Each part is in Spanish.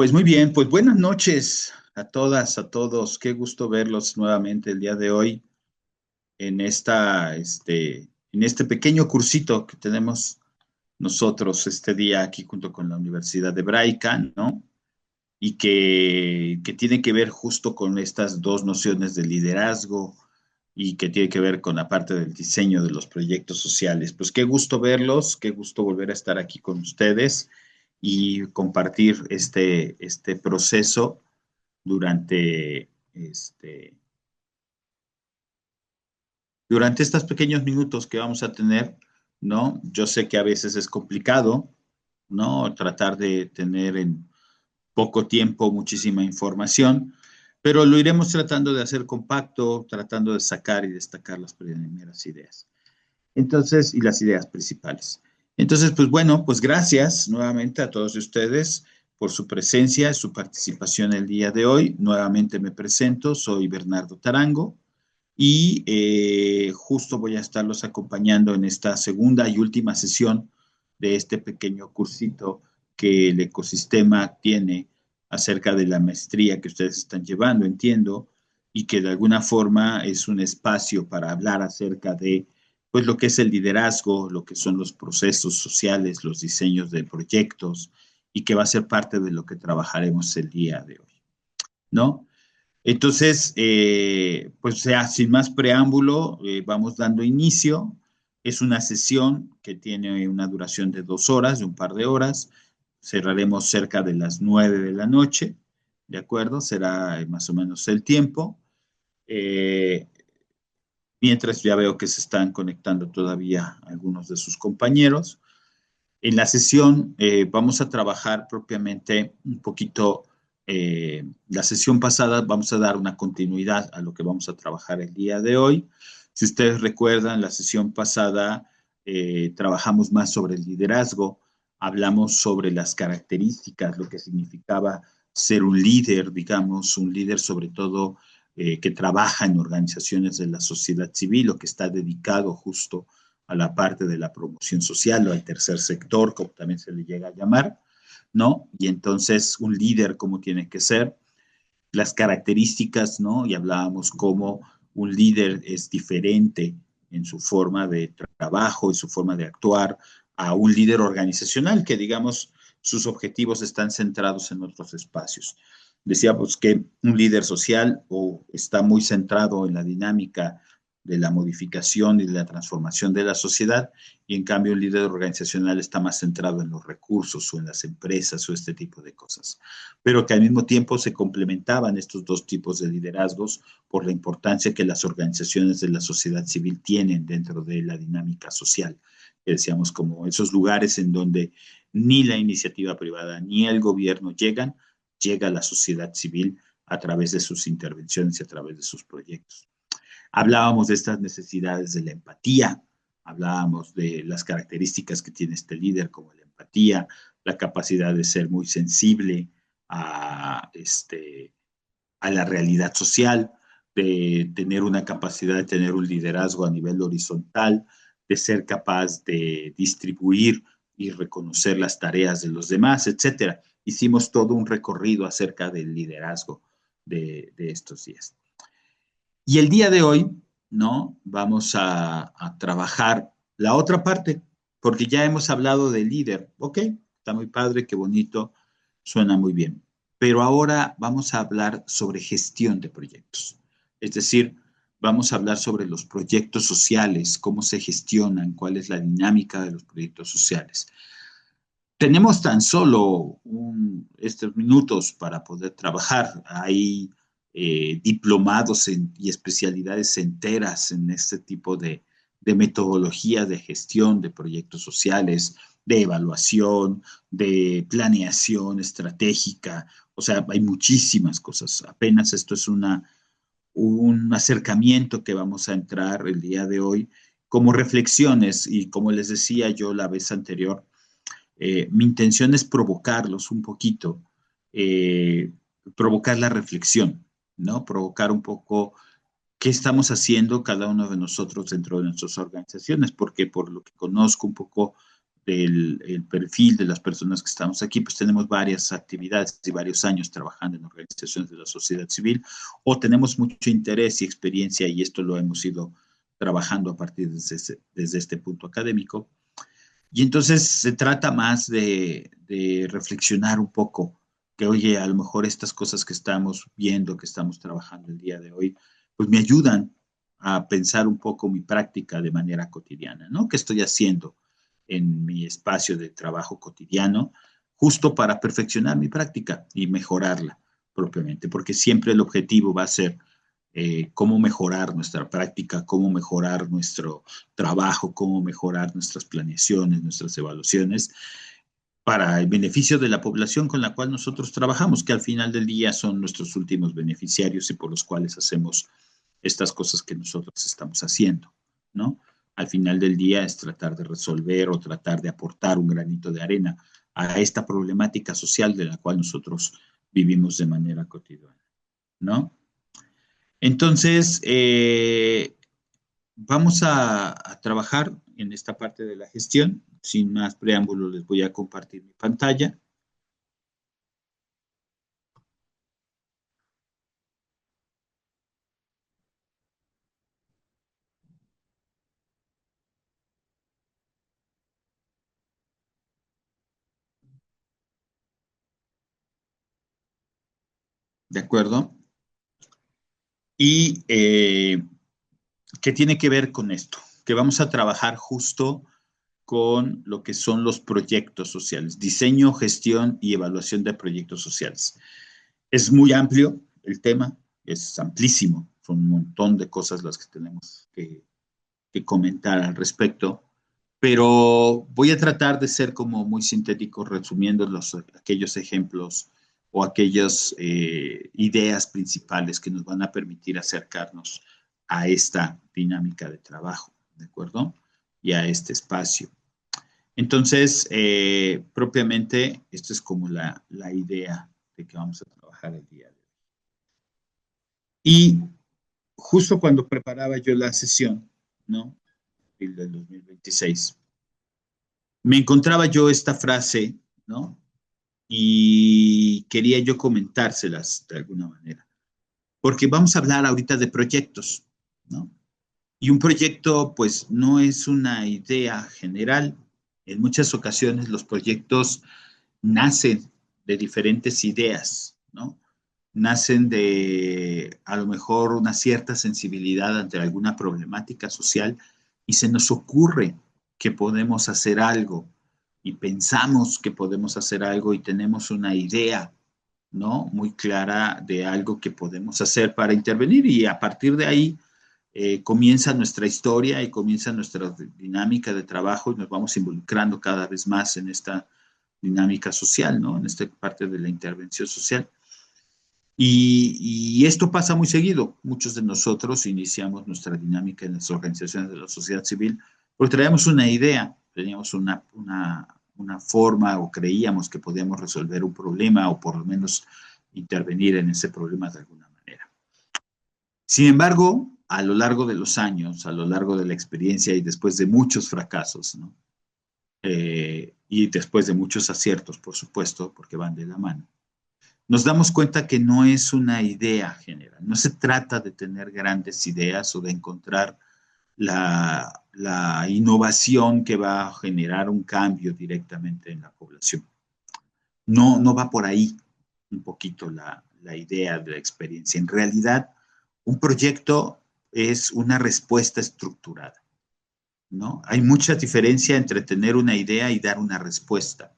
Pues muy bien, pues buenas noches a todas, a todos. Qué gusto verlos nuevamente el día de hoy en en este pequeño cursito que tenemos nosotros este día aquí junto con la Universidad Hebraica, ¿no? Y que tiene que ver justo con estas dos nociones de liderazgo y que tiene que ver con la parte del diseño de los proyectos sociales. Pues qué gusto verlos, qué gusto volver a estar aquí con ustedes y compartir este proceso durante, durante estos pequeños minutos que vamos a tener, ¿no? Yo sé que a veces es complicado, ¿no? Tratar de tener en poco tiempo muchísima información, pero lo iremos tratando de hacer compacto, tratando de sacar y destacar las primeras ideas. Entonces, y las ideas principales. Entonces, pues bueno, pues gracias nuevamente a todos ustedes por su presencia, su participación el día de hoy. Nuevamente me presento, soy Bernardo Tarango y justo voy a estarlos acompañando en esta segunda y última sesión de este pequeño cursito que el ecosistema tiene acerca de la maestría que ustedes están llevando, entiendo, y que de alguna forma es un espacio para hablar acerca de pues lo que es el liderazgo, lo que son los procesos sociales, los diseños de proyectos y que va a ser parte de lo que trabajaremos el día de hoy, ¿no? Entonces, pues ya sin más preámbulo, vamos dando inicio. Es una sesión que tiene una duración de 2 horas, de un par de horas. Cerraremos cerca de las 9 de la noche, ¿de acuerdo? Será más o menos el tiempo. Eh, Mientras ya veo que se están conectando todavía algunos de sus compañeros. En la sesión vamos a trabajar propiamente un poquito, la sesión pasada vamos a dar una continuidad a lo que vamos a trabajar el día de hoy. Si ustedes recuerdan, la sesión pasada trabajamos más sobre el liderazgo, hablamos sobre las características, lo que significaba ser un líder, digamos, un líder sobre todo que trabaja en organizaciones de la sociedad civil o que está dedicado justo a la parte de la promoción social o al tercer sector, como también se le llega a llamar, ¿no? Y entonces un líder, ¿cómo tiene que ser? Las características, ¿no? Y hablábamos cómo un líder es diferente en su forma de trabajo, en su forma de actuar, a un líder organizacional que, digamos, sus objetivos están centrados en otros espacios. Decíamos que un líder social o está muy centrado en la dinámica de la modificación y de la transformación de la sociedad, y en cambio un líder organizacional está más centrado en los recursos o en las empresas o este tipo de cosas, pero que al mismo tiempo se complementaban estos dos tipos de liderazgos por la importancia que las organizaciones de la sociedad civil tienen dentro de la dinámica social, que decíamos como esos lugares en donde ni la iniciativa privada ni el gobierno llegan, llega la sociedad civil a través de sus intervenciones y a través de sus proyectos. Hablábamos de estas necesidades de la empatía, hablábamos de las características que tiene este líder como la empatía, la capacidad de ser muy sensible a, a la realidad social, de tener una capacidad de tener un liderazgo a nivel horizontal, de ser capaz de distribuir y reconocer las tareas de los demás, etcétera. Hicimos todo un recorrido acerca del liderazgo de estos días. Y el día de hoy, ¿no? Vamos a trabajar la otra parte, porque ya hemos hablado del líder. Ok, está muy padre, qué bonito, suena muy bien. Pero ahora vamos a hablar sobre gestión de proyectos. Es decir, vamos a hablar sobre los proyectos sociales, cómo se gestionan, cuál es la dinámica de los proyectos sociales. Tenemos tan solo estos minutos para poder trabajar. Hay diplomados y especialidades enteras en este tipo de metodología de gestión de proyectos sociales, de evaluación, de planeación estratégica. O sea, hay muchísimas cosas. Apenas esto es un acercamiento que vamos a entrar el día de hoy como reflexiones y como les decía yo la vez anterior, mi intención es provocarlos un poquito, eh, provocar la reflexión, ¿no? Provocar un poco qué estamos haciendo cada uno de nosotros dentro de nuestras organizaciones, porque por lo que conozco un poco del el perfil de las personas que estamos aquí, pues tenemos varias actividades y varios años trabajando en organizaciones de la sociedad civil, o tenemos mucho interés y experiencia, y esto lo hemos ido trabajando a partir desde este punto académico. Y entonces se trata más de reflexionar un poco, que oye, a lo mejor estas cosas que estamos viendo, que estamos trabajando el día de hoy, pues me ayudan a pensar un poco mi práctica de manera cotidiana, ¿no? ¿Qué estoy haciendo en mi espacio de trabajo cotidiano justo para perfeccionar mi práctica y mejorarla propiamente? Porque siempre el objetivo va a ser cómo mejorar nuestra práctica, cómo mejorar nuestro trabajo, cómo mejorar nuestras planeaciones, nuestras evaluaciones, para el beneficio de la población con la cual nosotros trabajamos, que al final del día son nuestros últimos beneficiarios y por los cuales hacemos estas cosas que nosotros estamos haciendo, ¿no? Al final del día es tratar de resolver o tratar de aportar un granito de arena a esta problemática social de la cual nosotros vivimos de manera cotidiana, ¿no? Entonces, vamos a trabajar en esta parte de la gestión. Sin más preámbulos, les voy a compartir mi pantalla. ¿De acuerdo? Y ¿qué tiene que ver con esto? Que vamos a trabajar justo con lo que son los proyectos sociales, diseño, gestión y evaluación de proyectos sociales. Es muy amplio el tema, es amplísimo, son un montón de cosas las que tenemos que comentar al respecto, pero voy a tratar de ser como muy sintético, resumiendo aquellos ejemplos o aquellas ideas principales que nos van a permitir acercarnos a esta dinámica de trabajo, ¿de acuerdo? Y a este espacio. Entonces, propiamente, esto es como la idea de que vamos a trabajar el día de hoy. Y justo cuando preparaba yo la sesión, ¿no? El del 2026, me encontraba yo esta frase, ¿no? Y quería yo comentárselas de alguna manera, porque vamos a hablar ahorita de proyectos, ¿no? Y un proyecto, pues, no es una idea general. En muchas ocasiones los proyectos nacen de diferentes ideas, ¿no? Nacen de a lo mejor una cierta sensibilidad ante alguna problemática social y se nos ocurre que podemos hacer algo y pensamos que podemos hacer algo y tenemos una idea, ¿no? Muy clara de algo que podemos hacer para intervenir y a partir de ahí comienza nuestra historia y comienza nuestra dinámica de trabajo y nos vamos involucrando cada vez más en esta dinámica social, ¿no? En esta parte de la intervención social. Y esto pasa muy seguido. Muchos de nosotros iniciamos nuestra dinámica en las organizaciones de la sociedad civil porque traíamos una idea, teníamos una forma o creíamos que podíamos resolver un problema o por lo menos intervenir en ese problema de alguna manera. Sin embargo, a lo largo de los años, a lo largo de la experiencia y después de muchos fracasos, ¿no? Y después de muchos aciertos, por supuesto, porque van de la mano, nos damos cuenta que no es una idea general, no se trata de tener grandes ideas o de encontrar la innovación que va a generar un cambio directamente en la población. No, no va por ahí un poquito la idea de la experiencia. En realidad, un proyecto es una respuesta estructurada, ¿no? Hay mucha diferencia entre tener una idea y dar una respuesta.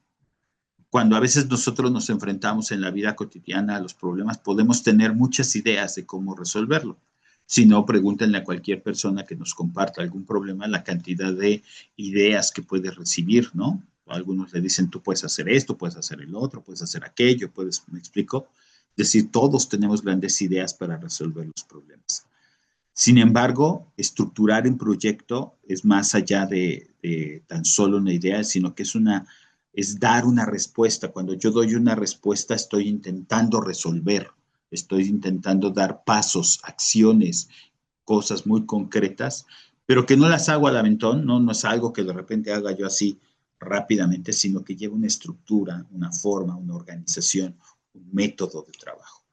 Cuando a veces nosotros nos enfrentamos en la vida cotidiana a los problemas, podemos tener muchas ideas de cómo resolverlo. Si no, pregúntenle a cualquier persona que nos comparta algún problema la cantidad de ideas que puede recibir, ¿no? Algunos le dicen, tú puedes hacer esto, puedes hacer el otro, puedes hacer aquello, puedes, me explico. Es decir, todos tenemos grandes ideas para resolver los problemas. Sin embargo, estructurar un proyecto es más allá de tan solo una idea, sino que es dar una respuesta. Cuando yo doy una respuesta, estoy intentando resolver, estoy intentando dar pasos, acciones, cosas muy concretas, pero que no las hago al aventón, no, no es algo que de repente haga yo así rápidamente, sino que lleva una estructura, una forma, una organización, un método de trabajo.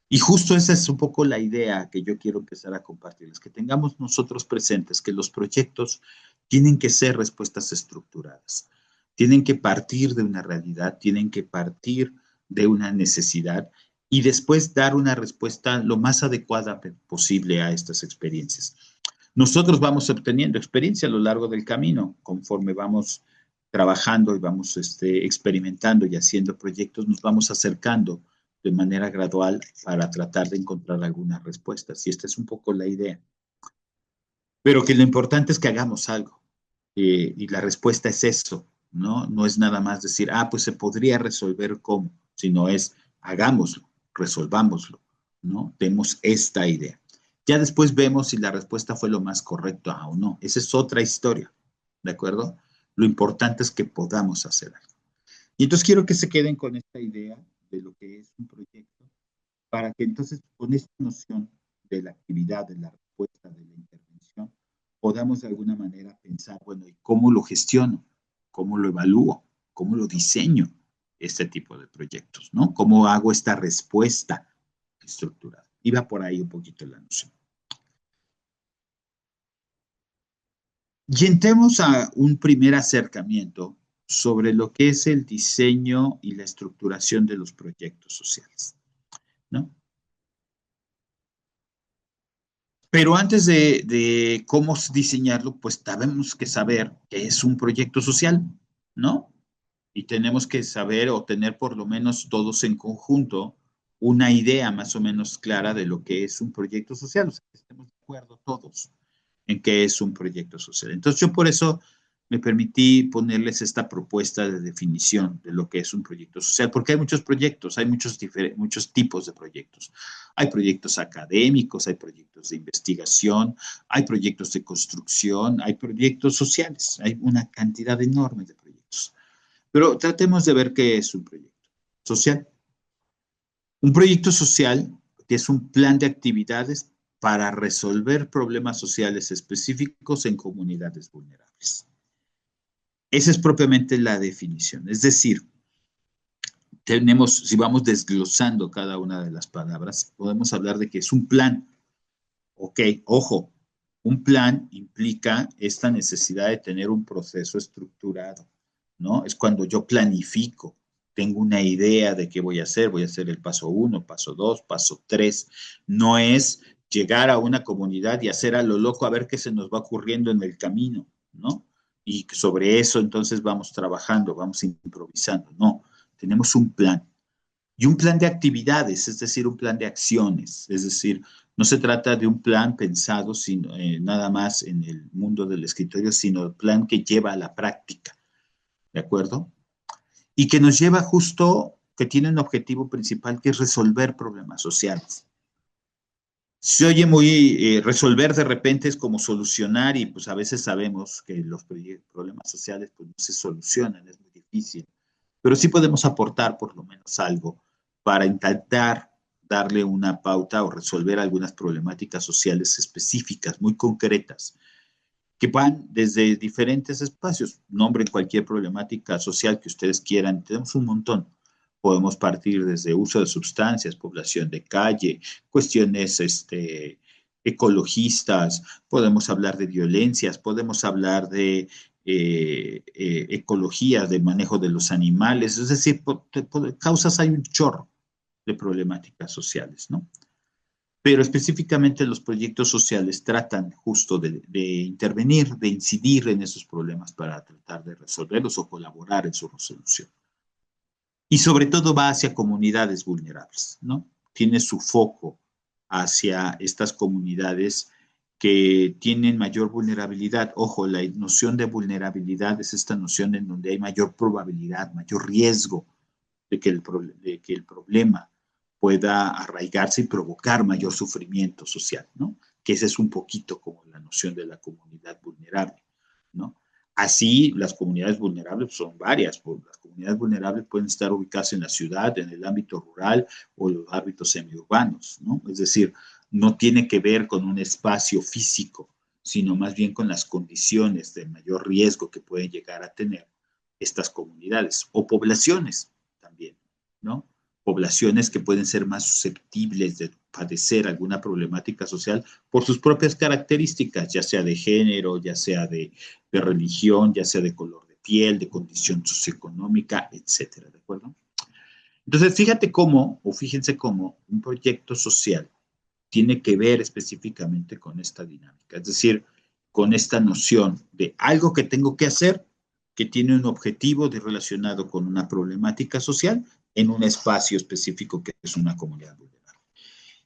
Y justo esa es un poco la idea que yo quiero empezar a compartirles, que tengamos nosotros presentes que los proyectos tienen que ser respuestas estructuradas, tienen que partir de una realidad, tienen que partir de una necesidad y después dar una respuesta lo más adecuada posible a estas experiencias. Nosotros vamos obteniendo experiencia a lo largo del camino, conforme vamos trabajando y vamos experimentando y haciendo proyectos, nos vamos acercando de manera gradual para tratar de encontrar algunas respuestas. Y esta es un poco la idea. Pero que lo importante es que hagamos algo. Y la respuesta es eso, ¿no? No es nada más decir, pues se podría resolver cómo, sino es hagámoslo, resolvámoslo, ¿no? Demos esta idea. Ya después vemos si la respuesta fue lo más correcto o no. Esa es otra historia, ¿de acuerdo? Lo importante es que podamos hacer algo. Y entonces quiero que se queden con esta idea de lo que es un proyecto, para que entonces con esta noción de la actividad, de la respuesta, de la intervención, podamos de alguna manera pensar, bueno, ¿y cómo lo gestiono? ¿Cómo lo evalúo? ¿Cómo lo diseño? Este tipo de proyectos, ¿no? ¿Cómo hago esta respuesta estructurada? Iba por ahí un poquito la noción. Y entremos a un primer acercamiento sobre lo que es el diseño y la estructuración de los proyectos sociales, ¿no? Pero antes de cómo diseñarlo, pues tenemos que saber qué es un proyecto social, ¿no? Y tenemos que saber o tener por lo menos todos en conjunto una idea más o menos clara de lo que es un proyecto social, o sea, que estemos de acuerdo todos en qué es un proyecto social. Entonces yo por eso me permití ponerles esta propuesta de definición de lo que es un proyecto social, porque hay muchos proyectos, hay muchos tipos de proyectos. Hay proyectos académicos, hay proyectos de investigación, hay proyectos de construcción, hay proyectos sociales, hay una cantidad enorme de proyectos. Pero tratemos de ver qué es un proyecto social. Un proyecto social es un plan de actividades para resolver problemas sociales específicos en comunidades vulnerables. Esa es propiamente la definición. Es decir, si vamos desglosando cada una de las palabras, podemos hablar de que es un plan. Ok, ojo, un plan implica esta necesidad de tener un proceso estructurado, ¿no? Es cuando yo planifico, tengo una idea de qué voy a hacer el paso 1, paso 2, paso 3. No es llegar a una comunidad y hacer a lo loco a ver qué se nos va ocurriendo en el camino, ¿no? Y sobre eso entonces vamos trabajando, vamos improvisando. No, tenemos un plan y un plan de actividades, es decir, un plan de acciones, es decir, no se trata de un plan pensado nada más en el mundo del escritorio, sino el plan que lleva a la práctica, ¿de acuerdo? Y que nos lleva justo, que tiene un objetivo principal, que es resolver problemas sociales. Se oye muy, resolver de repente es como solucionar y pues a veces sabemos que los problemas sociales pues no se solucionan, es muy difícil, pero sí podemos aportar por lo menos algo para intentar darle una pauta o resolver algunas problemáticas sociales específicas, muy concretas, que van desde diferentes espacios. Nombren cualquier problemática social que ustedes quieran, tenemos un montón. Podemos partir desde uso de sustancias, población de calle, cuestiones ecologistas, podemos hablar de violencias, podemos hablar de ecología, de manejo de los animales, es decir, causas hay un chorro de problemáticas sociales, ¿no? Pero específicamente los proyectos sociales tratan justo de intervenir, de incidir en esos problemas para tratar de resolverlos o colaborar en su resolución. Y sobre todo va hacia comunidades vulnerables, ¿no? Tiene su foco hacia estas comunidades que tienen mayor vulnerabilidad. Ojo, la noción de vulnerabilidad es esta noción en donde hay mayor probabilidad, mayor riesgo de que el problema pueda arraigarse y provocar mayor sufrimiento social, ¿no? Que esa es un poquito como la noción de la comunidad vulnerable, ¿no? Así, las comunidades vulnerables son varias. Las comunidades vulnerables pueden estar ubicadas en la ciudad, en el ámbito rural o en los ámbitos semiurbanos, ¿no? Es decir, no tiene que ver con un espacio físico, sino más bien con las condiciones de mayor riesgo que pueden llegar a tener estas comunidades o poblaciones también, ¿no? Poblaciones que pueden ser más susceptibles de padecer alguna problemática social por sus propias características, ya sea de género, ya sea de religión, ya sea de color de piel, de condición socioeconómica, etcétera, ¿de acuerdo? Entonces, fíjate cómo, o fíjense cómo un proyecto social tiene que ver específicamente con esta dinámica, es decir, con esta noción de algo que tengo que hacer que tiene un objetivo de relacionado con una problemática social en un espacio específico que es una comunidad vulnerable.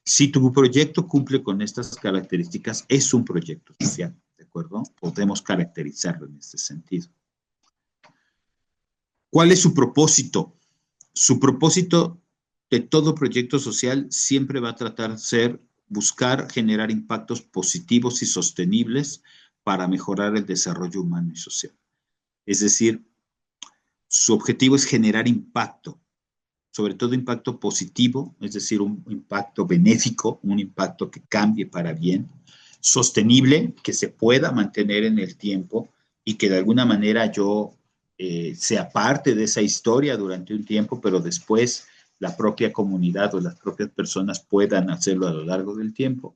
Si tu proyecto cumple con estas características, es un proyecto social, ¿de acuerdo? Podemos caracterizarlo en este sentido. ¿Cuál es su propósito? Su propósito de todo proyecto social siempre va a tratar de ser buscar generar impactos positivos y sostenibles para mejorar el desarrollo humano y social. Es decir, su objetivo es generar impacto, sobre todo impacto positivo, es decir, un impacto benéfico, un impacto que cambie para bien, sostenible, que se pueda mantener en el tiempo y que de alguna manera yo sea parte de esa historia durante un tiempo, pero después la propia comunidad o las propias personas puedan hacerlo a lo largo del tiempo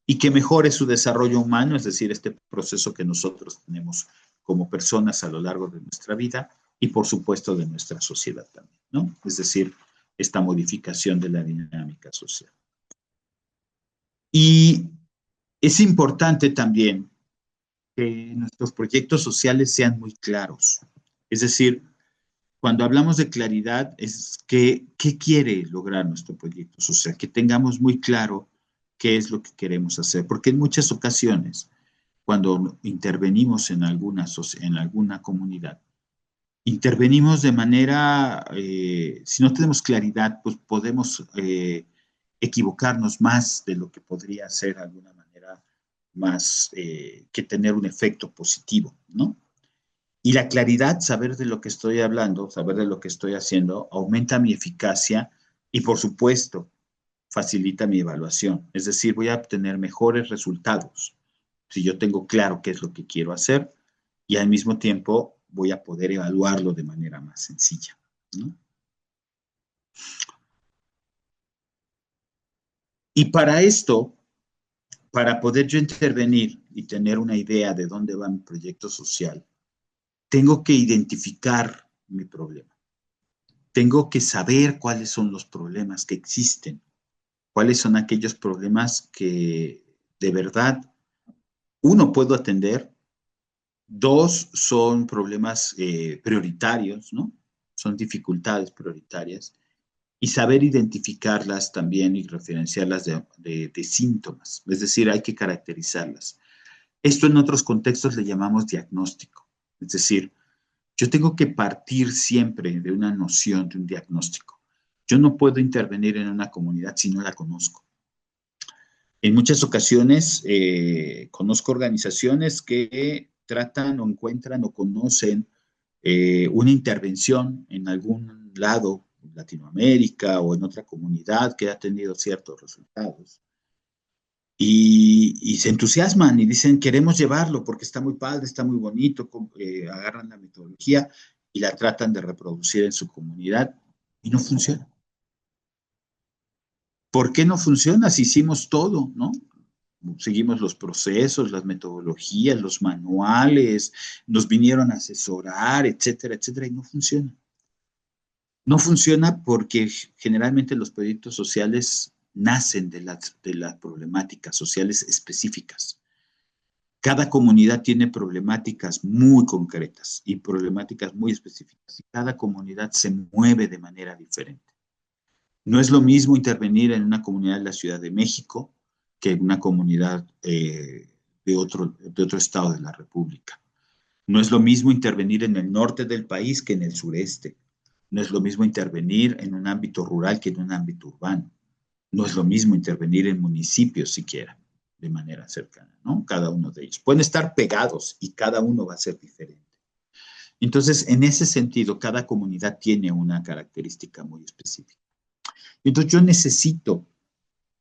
y que mejore su desarrollo humano, es decir, este proceso que nosotros tenemos como personas a lo largo de nuestra vida y por supuesto de nuestra sociedad también, ¿no? Es decir, esta modificación de la dinámica social. Y es importante también que nuestros proyectos sociales sean muy claros. Es decir, cuando hablamos de claridad, es que, ¿qué quiere lograr nuestro proyecto social? Que tengamos muy claro qué es lo que queremos hacer, porque en muchas ocasiones, cuando intervenimos en alguna comunidad, intervenimos de manera, si no tenemos claridad, pues podemos equivocarnos más de lo que podría ser de alguna manera más que tener un efecto positivo, ¿no? Y la claridad, saber de lo que estoy hablando, saber de lo que estoy haciendo, aumenta mi eficacia y, por supuesto, facilita mi evaluación. Es decir, voy a obtener mejores resultados si yo tengo claro qué es lo que quiero hacer y al mismo tiempo voy a poder evaluarlo de manera más sencilla, ¿no? Y para esto, para poder yo intervenir y tener una idea de dónde va mi proyecto social, tengo que identificar mi problema. Tengo que saber cuáles son los problemas que existen, cuáles son aquellos problemas que de verdad, uno, puedo atender, dos, son problemas prioritarios, ¿no? Son dificultades prioritarias, y saber identificarlas también y referenciarlas de síntomas, es decir, hay que caracterizarlas. Esto en otros contextos le llamamos diagnóstico, es decir, yo tengo que partir siempre de una noción, de un diagnóstico. Yo no puedo intervenir en una comunidad si no la conozco. En muchas ocasiones conozco organizaciones que tratan o encuentran o conocen una intervención en algún lado, en Latinoamérica o en otra comunidad que ha tenido ciertos resultados. Y se entusiasman y dicen, queremos llevarlo porque está muy padre, está muy bonito, agarran la metodología y la tratan de reproducir en su comunidad y no funciona. ¿Por qué no funciona si hicimos todo, no? Seguimos los procesos, las metodologías, los manuales, nos vinieron a asesorar, etcétera, etcétera, y no funciona. No funciona porque generalmente los proyectos sociales nacen de las problemáticas sociales específicas. Cada comunidad tiene problemáticas muy concretas y problemáticas muy específicas. Y cada comunidad se mueve de manera diferente. No es lo mismo intervenir en una comunidad de la Ciudad de México que en una comunidad de otro estado de la República. No es lo mismo intervenir en el norte del país que en el sureste. No es lo mismo intervenir en un ámbito rural que en un ámbito urbano. No es lo mismo intervenir en municipios siquiera, de manera cercana, ¿no? Cada uno de ellos. Pueden estar pegados y cada uno va a ser diferente. Entonces, en ese sentido, cada comunidad tiene una característica muy específica. Entonces, yo necesito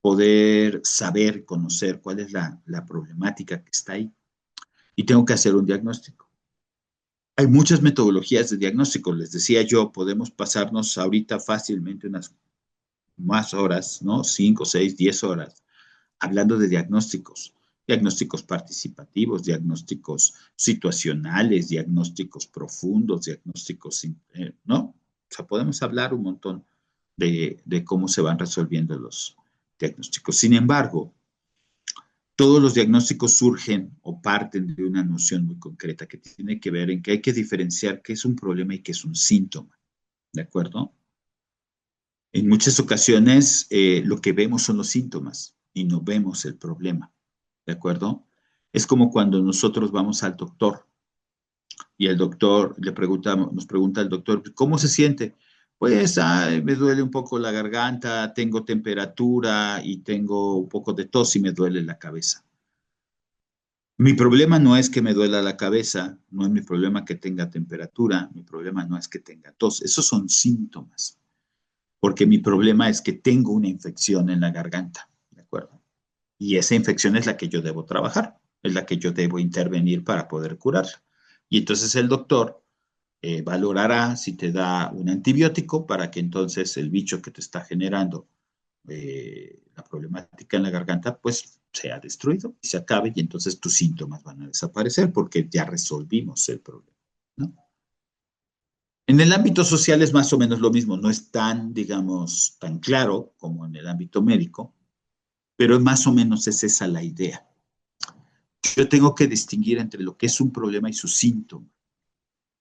poder saber, conocer cuál es la problemática que está ahí y tengo que hacer un diagnóstico. Hay muchas metodologías de diagnóstico. Les decía yo, podemos pasarnos ahorita fácilmente unas más horas, ¿no? 5, 6, 10 horas, hablando de diagnósticos. Diagnósticos participativos, diagnósticos situacionales, diagnósticos profundos, diagnósticos, ¿no? O sea, podemos hablar un montón de cómo se van resolviendo los diagnósticos. Sin embargo, todos los diagnósticos surgen o parten de una noción muy concreta que tiene que ver en que hay que diferenciar qué es un problema y qué es un síntoma, ¿de acuerdo? En muchas ocasiones lo que vemos son los síntomas y no vemos el problema, ¿de acuerdo? Es como cuando nosotros vamos al doctor y el doctor le preguntamos, nos pregunta el doctor, ¿cómo se siente? Pues me duele un poco la garganta, tengo temperatura y tengo un poco de tos y me duele la cabeza. Mi problema no es que me duela la cabeza, no es mi problema que tenga temperatura, mi problema no es que tenga tos, esos son síntomas, porque mi problema es que tengo una infección en la garganta, ¿de acuerdo? Y esa infección es la que yo debo trabajar, es la que yo debo intervenir para poder curarla. Y entonces el doctor valorará si te da un antibiótico para que entonces el bicho que te está generando la problemática en la garganta, pues sea destruido y se acabe y entonces tus síntomas van a desaparecer porque ya resolvimos el problema, ¿no? En el ámbito social es más o menos lo mismo, no es tan, digamos, tan claro como en el ámbito médico, pero más o menos es esa la idea. Yo tengo que distinguir entre lo que es un problema y su síntoma,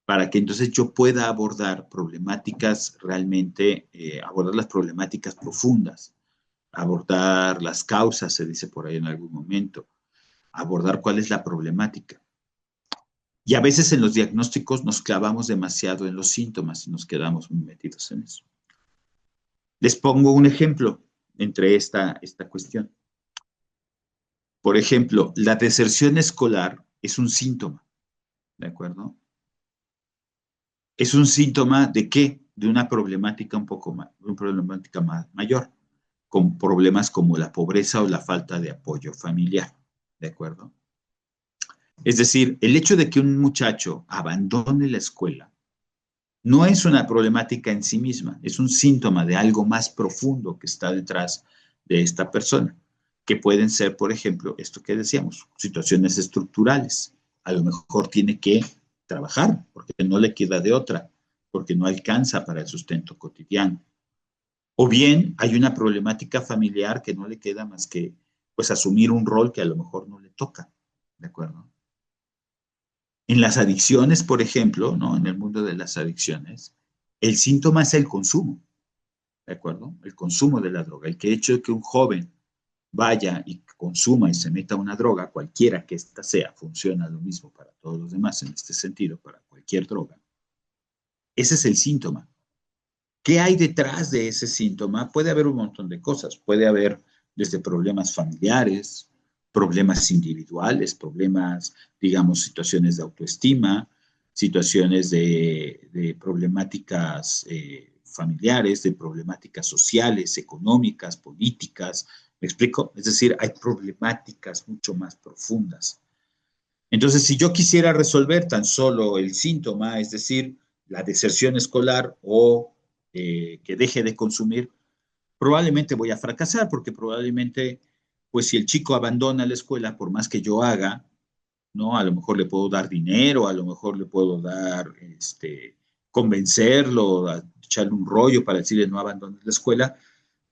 para que entonces yo pueda abordar problemáticas realmente, abordar las problemáticas profundas, abordar las causas, se dice por ahí en algún momento, abordar cuál es la problemática. Y a veces en los diagnósticos nos clavamos demasiado en los síntomas y nos quedamos muy metidos en eso. Les pongo un ejemplo entre esta cuestión. Por ejemplo, la deserción escolar es un síntoma, ¿de acuerdo? Es un síntoma de qué? De una problemática un poco más, una problemática mayor, con problemas como la pobreza o la falta de apoyo familiar, ¿de acuerdo? Es decir, el hecho de que un muchacho abandone la escuela no es una problemática en sí misma, es un síntoma de algo más profundo que está detrás de esta persona, que pueden ser, por ejemplo, esto que decíamos, situaciones estructurales. A lo mejor tiene que trabajar porque no le queda de otra, porque no alcanza para el sustento cotidiano. O bien hay una problemática familiar que no le queda más que pues asumir un rol que a lo mejor no le toca, ¿de acuerdo? En las adicciones, por ejemplo, ¿no? En el mundo de las adicciones, el síntoma es el consumo, ¿de acuerdo? El consumo de la droga. El que hecho de que un joven vaya y consuma y se meta una droga, cualquiera que ésta sea, funciona lo mismo para todos los demás en este sentido, para cualquier droga. Ese es el síntoma. ¿Qué hay detrás de ese síntoma? Puede haber un montón de cosas. Puede haber desde problemas familiares, problemas individuales, problemas, digamos, situaciones de autoestima, situaciones de problemáticas familiares, de problemáticas sociales, económicas, políticas. ¿Me explico? Es decir, hay problemáticas mucho más profundas. Entonces, si yo quisiera resolver tan solo el síntoma, es decir, la deserción escolar o que deje de consumir, probablemente voy a fracasar porque probablemente, pues si el chico abandona la escuela, por más que yo haga, ¿no? A lo mejor le puedo dar dinero, a lo mejor le puedo dar, convencerlo, echarle un rollo para decirle no abandones la escuela,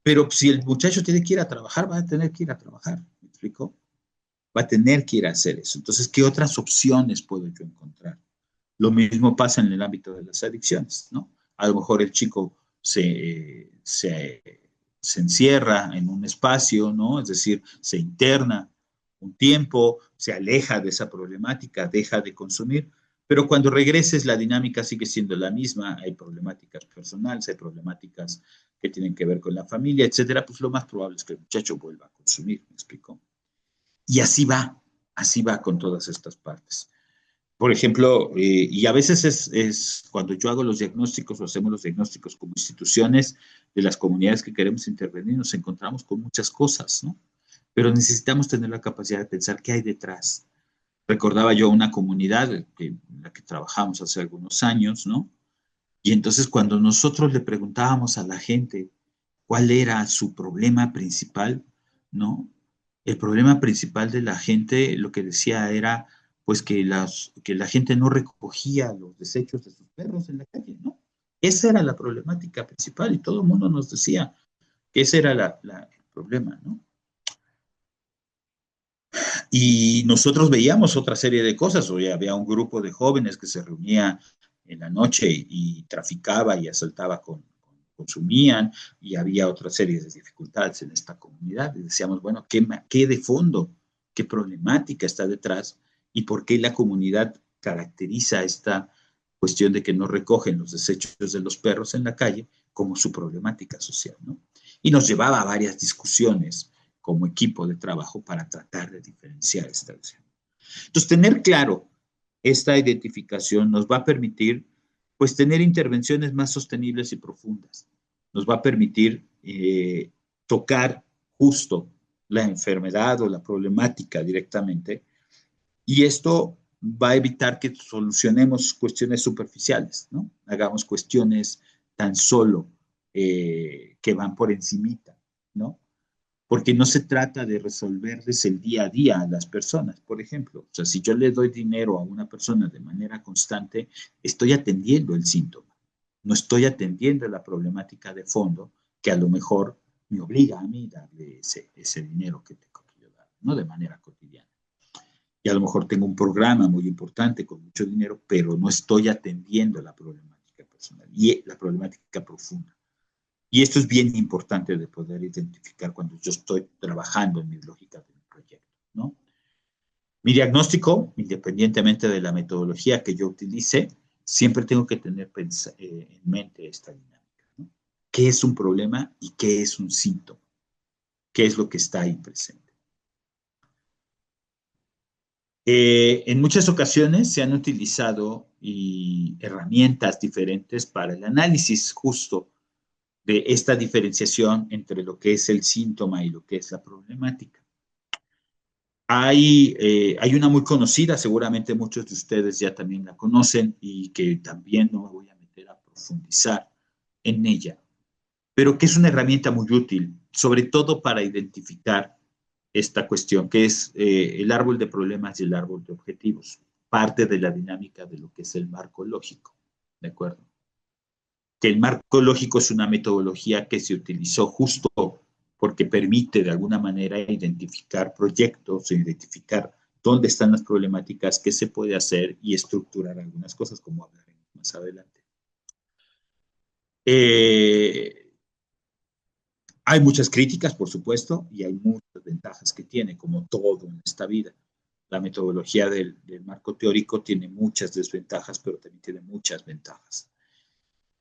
pero si el muchacho tiene que ir a trabajar, va a tener que ir a trabajar, ¿me explico? Va a tener que ir a hacer eso. Entonces, ¿qué otras opciones puedo yo encontrar? Lo mismo pasa en el ámbito de las adicciones, ¿no? A lo mejor el chico se encierra en un espacio, ¿no? Es decir, se interna un tiempo, se aleja de esa problemática, deja de consumir, pero cuando regreses la dinámica sigue siendo la misma, hay problemáticas personales, hay problemáticas que tienen que ver con la familia, etcétera, pues lo más probable es que el muchacho vuelva a consumir, ¿me explico? Y así va con todas estas partes. Por ejemplo, y a veces es cuando yo hago los diagnósticos o hacemos los diagnósticos como instituciones de las comunidades que queremos intervenir, nos encontramos con muchas cosas, ¿no? Pero necesitamos tener la capacidad de pensar qué hay detrás. Recordaba yo una comunidad que en la que trabajamos hace algunos años, ¿no? Y entonces cuando nosotros le preguntábamos a la gente cuál era su problema principal, ¿no? El problema principal de la gente, lo que decía era, pues, que la gente no recogía los desechos de sus perros en la calle, ¿no? Esa era la problemática principal y todo el mundo nos decía que ese era el problema, ¿no? Y nosotros veíamos otra serie de cosas, o ya había un grupo de jóvenes que se reunía en la noche y traficaba y asaltaba consumían, y había otra serie de dificultades en esta comunidad. Y decíamos, bueno, ¿qué de fondo? ¿Qué problemática está detrás? ¿Y por qué la comunidad caracteriza esta cuestión de que no recogen los desechos de los perros en la calle como su problemática social, ¿no? Y nos llevaba a varias discusiones como equipo de trabajo para tratar de diferenciar esta acción. Entonces, tener claro esta identificación nos va a permitir, pues, tener intervenciones más sostenibles y profundas. Nos va a permitir tocar justo la enfermedad o la problemática directamente, y esto va a evitar que solucionemos cuestiones superficiales, ¿no? Hagamos cuestiones tan solo que van por encimita, ¿no? Porque no se trata de resolverles el día a día a las personas. Por ejemplo, o sea, si yo le doy dinero a una persona de manera constante, estoy atendiendo el síntoma, no estoy atendiendo la problemática de fondo que a lo mejor me obliga a mí darle ese dinero que tengo que yo dar, ¿no? De manera cotidiana. Y a lo mejor tengo un programa muy importante con mucho dinero, pero no estoy atendiendo la problemática personal y la problemática profunda. Y esto es bien importante de poder identificar cuando yo estoy trabajando en mi lógica de mi proyecto, ¿no? Mi diagnóstico, independientemente de la metodología que yo utilice, siempre tengo que tener en mente esta dinámica, ¿no? ¿Qué es un problema y qué es un síntoma? ¿Qué es lo que está ahí presente? En muchas ocasiones se han utilizado herramientas diferentes para el análisis justo de esta diferenciación entre lo que es el síntoma y lo que es la problemática. Hay una muy conocida, seguramente muchos de ustedes ya también la conocen y que también no me voy a meter a profundizar en ella, pero que es una herramienta muy útil, sobre todo para identificar esta cuestión, que es el árbol de problemas y el árbol de objetivos, parte de la dinámica de lo que es el marco lógico, ¿de acuerdo? Que el marco lógico es una metodología que se utilizó justo porque permite de alguna manera identificar proyectos, identificar dónde están las problemáticas, qué se puede hacer y estructurar algunas cosas, como hablaremos más adelante. Hay muchas críticas, por supuesto, y hay muchas ventajas que tiene, como todo en esta vida. La metodología del marco teórico tiene muchas desventajas, pero también tiene muchas ventajas.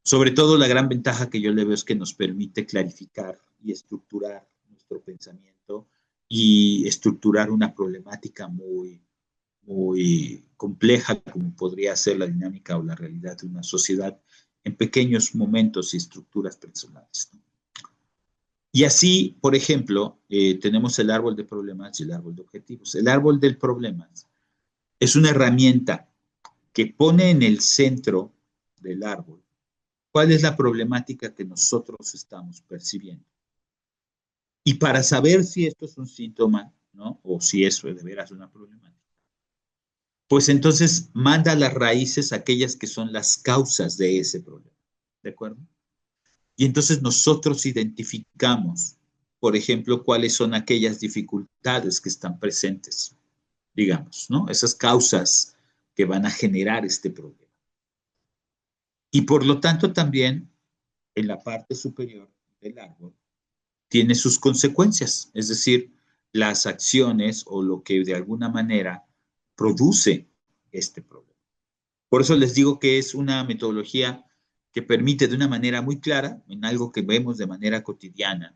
Sobre todo la gran ventaja que yo le veo es que nos permite clarificar y estructurar nuestro pensamiento y estructurar una problemática muy compleja como podría ser la dinámica o la realidad de una sociedad en pequeños momentos y estructuras personales, ¿no? Y así, por ejemplo, tenemos el árbol de problemas y el árbol de objetivos. El árbol del problemas es una herramienta que pone en el centro del árbol cuál es la problemática que nosotros estamos percibiendo. Y para saber si esto es un síntoma, ¿no? O si eso es de veras una problemática, pues entonces manda a las raíces aquellas que son las causas de ese problema, ¿de acuerdo? Y entonces nosotros identificamos, por ejemplo, cuáles son aquellas dificultades que están presentes, digamos, ¿no? Esas causas que van a generar este problema. Y por lo tanto también en la parte superior del árbol tiene sus consecuencias, es decir, las acciones o lo que de alguna manera produce este problema. Por eso les digo que es una metodología que permite de una manera muy clara, en algo que vemos de manera cotidiana,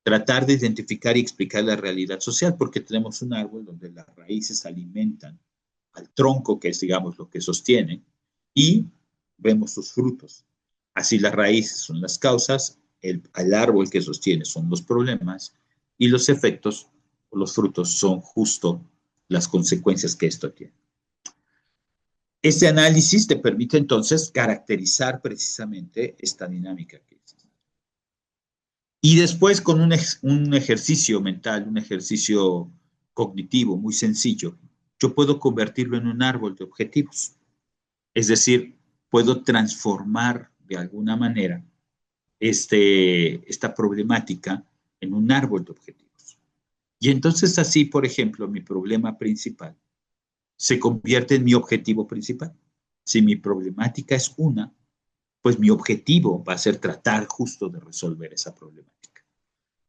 tratar de identificar y explicar la realidad social, porque tenemos un árbol donde las raíces alimentan al tronco, que es, digamos, lo que sostiene, y vemos sus frutos. Así las raíces son las causas, el árbol que sostiene son los problemas, y los efectos o los frutos son justo las consecuencias que esto tiene. Ese análisis te permite entonces caracterizar precisamente esta dinámica que existe. Y después con un ejercicio mental, un ejercicio cognitivo muy sencillo, yo puedo convertirlo en un árbol de objetivos. Es decir, puedo transformar de alguna manera esta problemática en un árbol de objetivos. Y entonces así, por ejemplo, mi problema principal se convierte en mi objetivo principal. Si mi problemática es una, pues mi objetivo va a ser tratar justo de resolver esa problemática.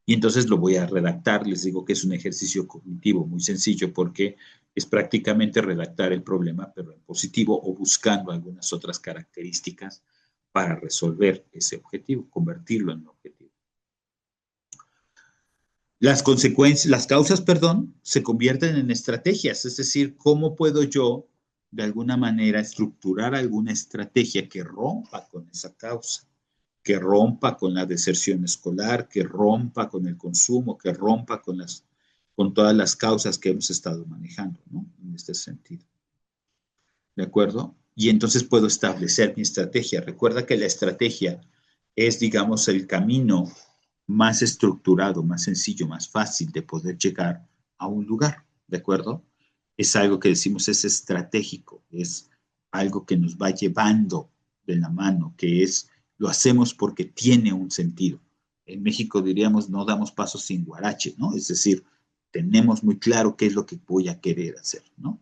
Y entonces lo voy a redactar, les digo que es un ejercicio cognitivo muy sencillo porque es prácticamente redactar el problema, pero en positivo o buscando algunas otras características para resolver ese objetivo, convertirlo en un objetivo. Las consecuencias, las causas, perdón, se convierten en estrategias, es decir, cómo puedo yo de alguna manera estructurar alguna estrategia que rompa con esa causa, que rompa con la deserción escolar, que rompa con el consumo, que rompa con todas las causas que hemos estado manejando, ¿no? En este sentido. ¿De acuerdo? Y entonces puedo establecer mi estrategia. Recuerda que la estrategia es, digamos, el camino más estructurado, más sencillo, más fácil de poder llegar a un lugar, ¿de acuerdo? Es algo que decimos es estratégico, es algo que nos va llevando de la mano, que es, lo hacemos porque tiene un sentido. En México diríamos, no damos pasos sin guarache, ¿no? Es decir, tenemos muy claro qué es lo que voy a querer hacer, ¿no?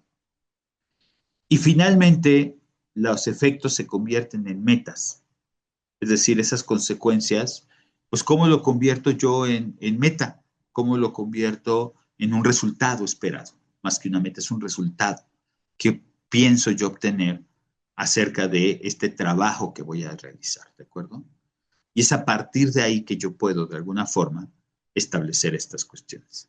Y finalmente, los efectos se convierten en metas, es decir, esas consecuencias, pues cómo lo convierto yo en meta, cómo lo convierto en un resultado esperado, más que una meta, es un resultado que pienso yo obtener acerca de este trabajo que voy a realizar, ¿de acuerdo? Y es a partir de ahí que yo puedo, de alguna forma, establecer estas cuestiones.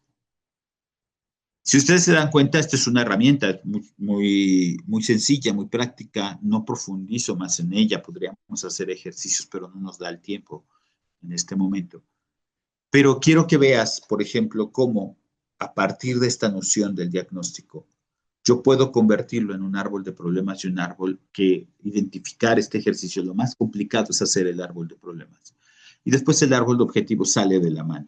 Si ustedes se dan cuenta, esta es una herramienta muy sencilla, muy práctica. No profundizo más en ella. Podríamos hacer ejercicios, pero no nos da el tiempo en este momento. Pero quiero que veas, por ejemplo, cómo a partir de esta noción del diagnóstico, yo puedo convertirlo en un árbol de problemas y un árbol que identificar este ejercicio. Lo más complicado es hacer el árbol de problemas. Y después el árbol de objetivos sale de la mano,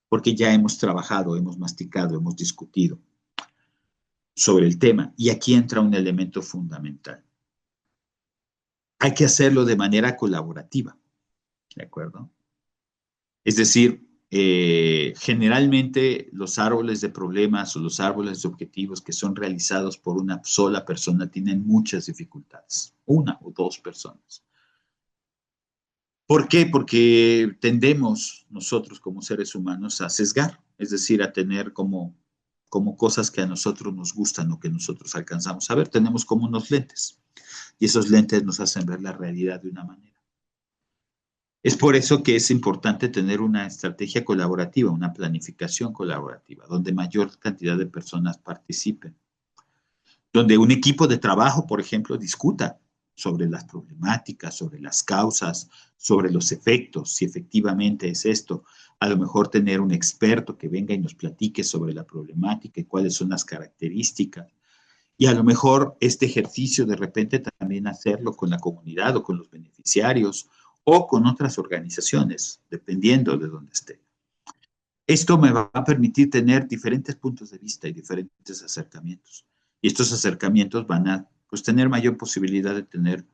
porque ya hemos trabajado, hemos masticado, hemos discutido sobre el tema. Y aquí entra un elemento fundamental. Hay que hacerlo de manera colaborativa, ¿de acuerdo? Es decir, generalmente los árboles de problemas o los árboles de objetivos que son realizados por una sola persona tienen muchas dificultades, una o dos personas. ¿Por qué? Porque tendemos nosotros como seres humanos a sesgar, es decir, a tener como cosas que a nosotros nos gustan o que nosotros alcanzamos a ver. Tenemos como unos lentes y esos lentes nos hacen ver la realidad de una manera. Es por eso que es importante tener una estrategia colaborativa, una planificación colaborativa, donde mayor cantidad de personas participen, donde un equipo de trabajo, por ejemplo, discuta sobre las problemáticas, sobre las causas, sobre los efectos, si efectivamente es esto. A lo mejor tener un experto que venga y nos platique sobre la problemática y cuáles son las características. Y a lo mejor este ejercicio de repente también hacerlo con la comunidad o con los beneficiarios o con otras organizaciones, dependiendo de dónde esté. Esto me va a permitir tener diferentes puntos de vista y diferentes acercamientos. Y estos acercamientos van a pues, tener mayor posibilidad de tener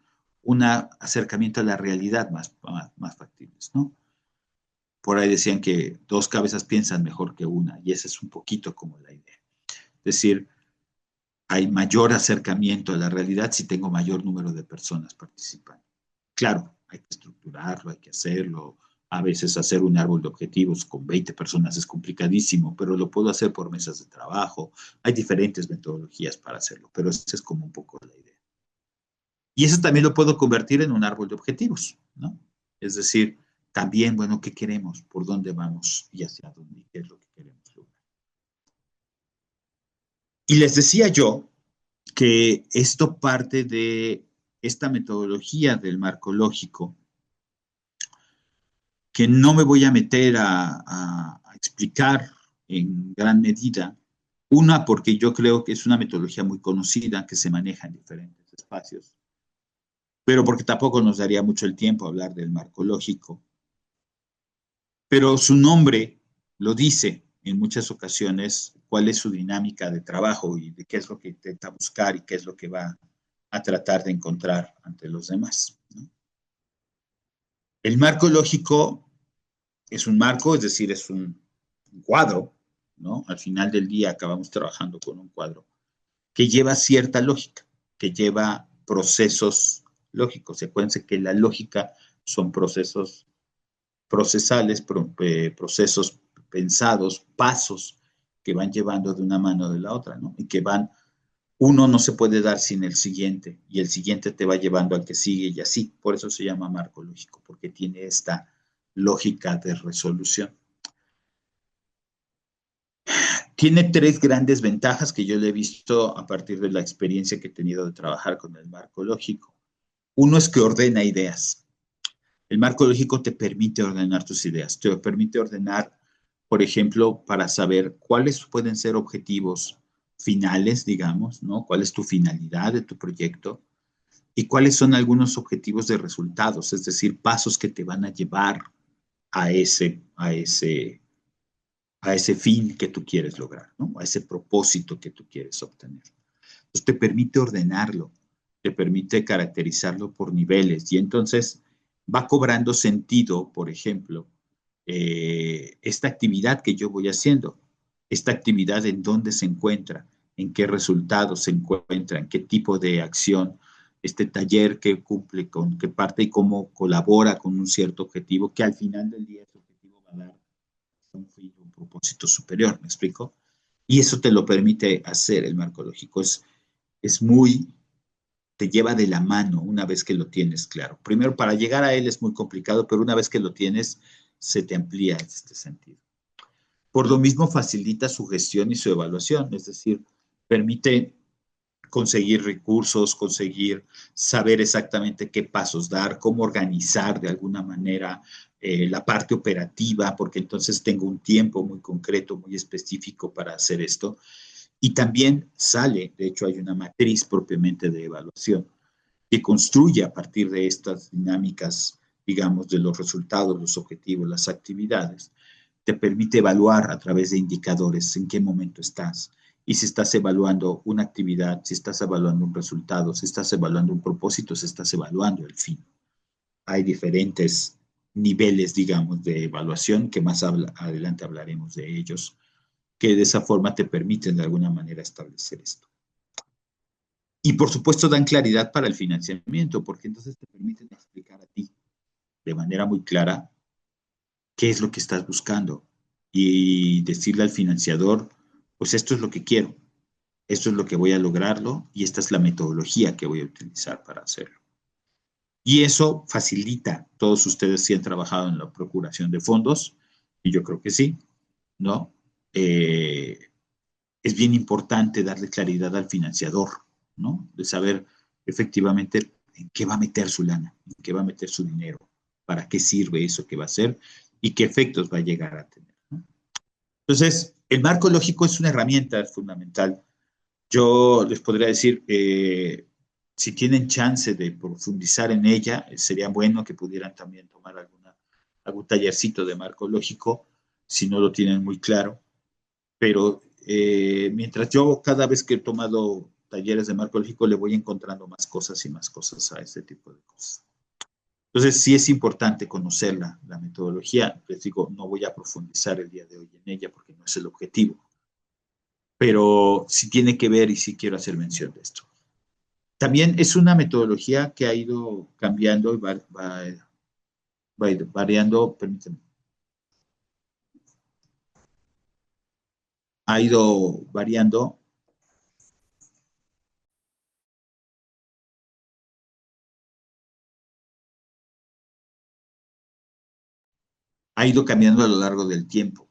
un acercamiento a la realidad más factibles, ¿no? Por ahí decían que dos cabezas piensan mejor que una, y esa es un poquito como la idea. Es decir, hay mayor acercamiento a la realidad si tengo mayor número de personas participando. Claro, hay que estructurarlo, hay que hacerlo. A veces hacer un árbol de objetivos con 20 personas es complicadísimo, pero lo puedo hacer por mesas de trabajo. Hay diferentes metodologías para hacerlo, pero esa es como un poco la idea. Y eso también lo puedo convertir en un árbol de objetivos, ¿no? Es decir, también, bueno, ¿qué queremos? ¿Por dónde vamos? ¿Y hacia dónde? ¿Qué es lo que queremos lograr? Y les decía yo que esto parte de esta metodología del marco lógico, que no me voy a meter a explicar en gran medida. Una, porque yo creo que es una metodología muy conocida, que se maneja en diferentes espacios, pero porque tampoco nos daría mucho el tiempo hablar del marco lógico. Pero su nombre lo dice en muchas ocasiones cuál es su dinámica de trabajo y de qué es lo que intenta buscar y qué es lo que va a tratar de encontrar ante los demás, ¿no? El marco lógico es un marco, es decir, es un cuadro, ¿no? Al final del día acabamos trabajando con un cuadro que lleva cierta lógica, que lleva procesos lógicos. Y acuérdense que la lógica son procesos procesales, procesos pensados, pasos que van llevando de una mano de la otra, ¿no? Y que van, uno no se puede dar sin el siguiente, y el siguiente te va llevando al que sigue y así. Por eso se llama marco lógico, porque tiene esta lógica de resolución. Tiene tres grandes ventajas que yo le he visto a partir de la experiencia que he tenido de trabajar con el marco lógico. Uno es que ordena ideas. El marco lógico te permite ordenar tus ideas, te permite ordenar, por ejemplo, para saber cuáles pueden ser objetivos finales, digamos, ¿no? ¿Cuál es tu finalidad de tu proyecto? Y cuáles son algunos objetivos de resultados, es decir, pasos que te van a llevar a ese fin que tú quieres lograr, ¿no? A ese propósito que tú quieres obtener. Entonces te permite ordenarlo, te permite caracterizarlo por niveles y entonces va cobrando sentido, por ejemplo, esta actividad que yo voy haciendo, esta actividad en dónde se encuentra, en qué resultados se encuentra, en qué tipo de acción, este taller que cumple con qué parte y cómo colabora con un cierto objetivo que al final del día ese objetivo va a dar un propósito superior, ¿me explico? Y eso te lo permite hacer el marco lógico. Es muy, te lleva de la mano una vez que lo tienes claro. Primero, para llegar a él es muy complicado, pero una vez que lo tienes, se te amplía en este sentido. Por lo mismo, facilita su gestión y su evaluación, es decir, permite conseguir recursos, conseguir saber exactamente qué pasos dar, cómo organizar de alguna manera la parte operativa, porque entonces tengo un tiempo muy concreto, muy específico para hacer esto. Y también sale, de hecho hay una matriz propiamente de evaluación que construye a partir de estas dinámicas, digamos, de los resultados, los objetivos, las actividades, te permite evaluar a través de indicadores en qué momento estás. Y si estás evaluando una actividad, si estás evaluando un resultado, si estás evaluando un propósito, si estás evaluando el fin. Hay diferentes niveles, digamos, de evaluación que más adelante hablaremos de ellos, que de esa forma te permiten de alguna manera establecer esto. Y por supuesto dan claridad para el financiamiento, porque entonces te permiten explicar a ti de manera muy clara qué es lo que estás buscando y decirle al financiador, pues esto es lo que quiero, esto es lo que voy a lograrlo y esta es la metodología que voy a utilizar para hacerlo. Y eso facilita, todos ustedes si han trabajado en la procuración de fondos, y yo creo que sí, ¿no? Es bien importante darle claridad al financiador, ¿no? De saber efectivamente en qué va a meter su lana, en qué va a meter su dinero, para qué sirve eso que va a hacer y qué efectos va a llegar a tener, ¿no? Entonces, el marco lógico es una herramienta fundamental. Yo les podría decir, si tienen chance de profundizar en ella, sería bueno que pudieran también tomar algún tallercito de marco lógico, si no lo tienen muy claro. Pero mientras yo cada vez que he tomado talleres de marco lógico le voy encontrando más cosas y más cosas a este tipo de cosas. Entonces sí es importante conocer la metodología. Les digo, no voy a profundizar el día de hoy en ella porque no es el objetivo, pero sí tiene que ver y sí quiero hacer mención de esto. También es una metodología que ha ido cambiando y va variando, permítanme, ha ido variando, ha ido cambiando a lo largo del tiempo.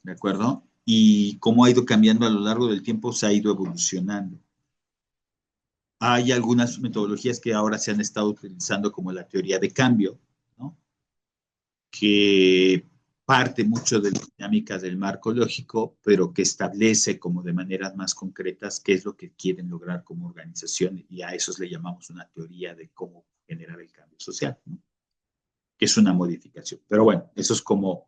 ¿De acuerdo? Y cómo ha ido cambiando a lo largo del tiempo, se ha ido evolucionando. Hay algunas metodologías que ahora se han estado utilizando como la teoría de cambio, ¿no? Que parte mucho de la dinámica del marco lógico, pero que establece como de maneras más concretas qué es lo que quieren lograr como organización, y a eso le llamamos una teoría de cómo generar el cambio social, ¿no? Que es una modificación. Pero bueno, eso es como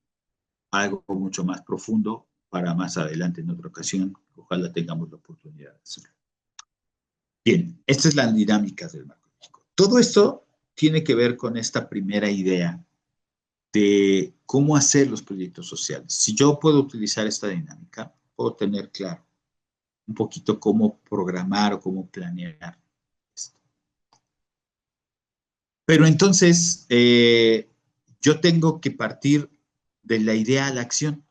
algo mucho más profundo para más adelante en otra ocasión. Ojalá tengamos la oportunidad de hacerlo. Bien, esta es la dinámica del marco lógico. Todo esto tiene que ver con esta primera idea de cómo hacer los proyectos sociales. Si yo puedo utilizar esta dinámica, puedo tener claro un poquito cómo programar o cómo planear esto. Pero entonces, yo tengo que partir de la idea a la acción.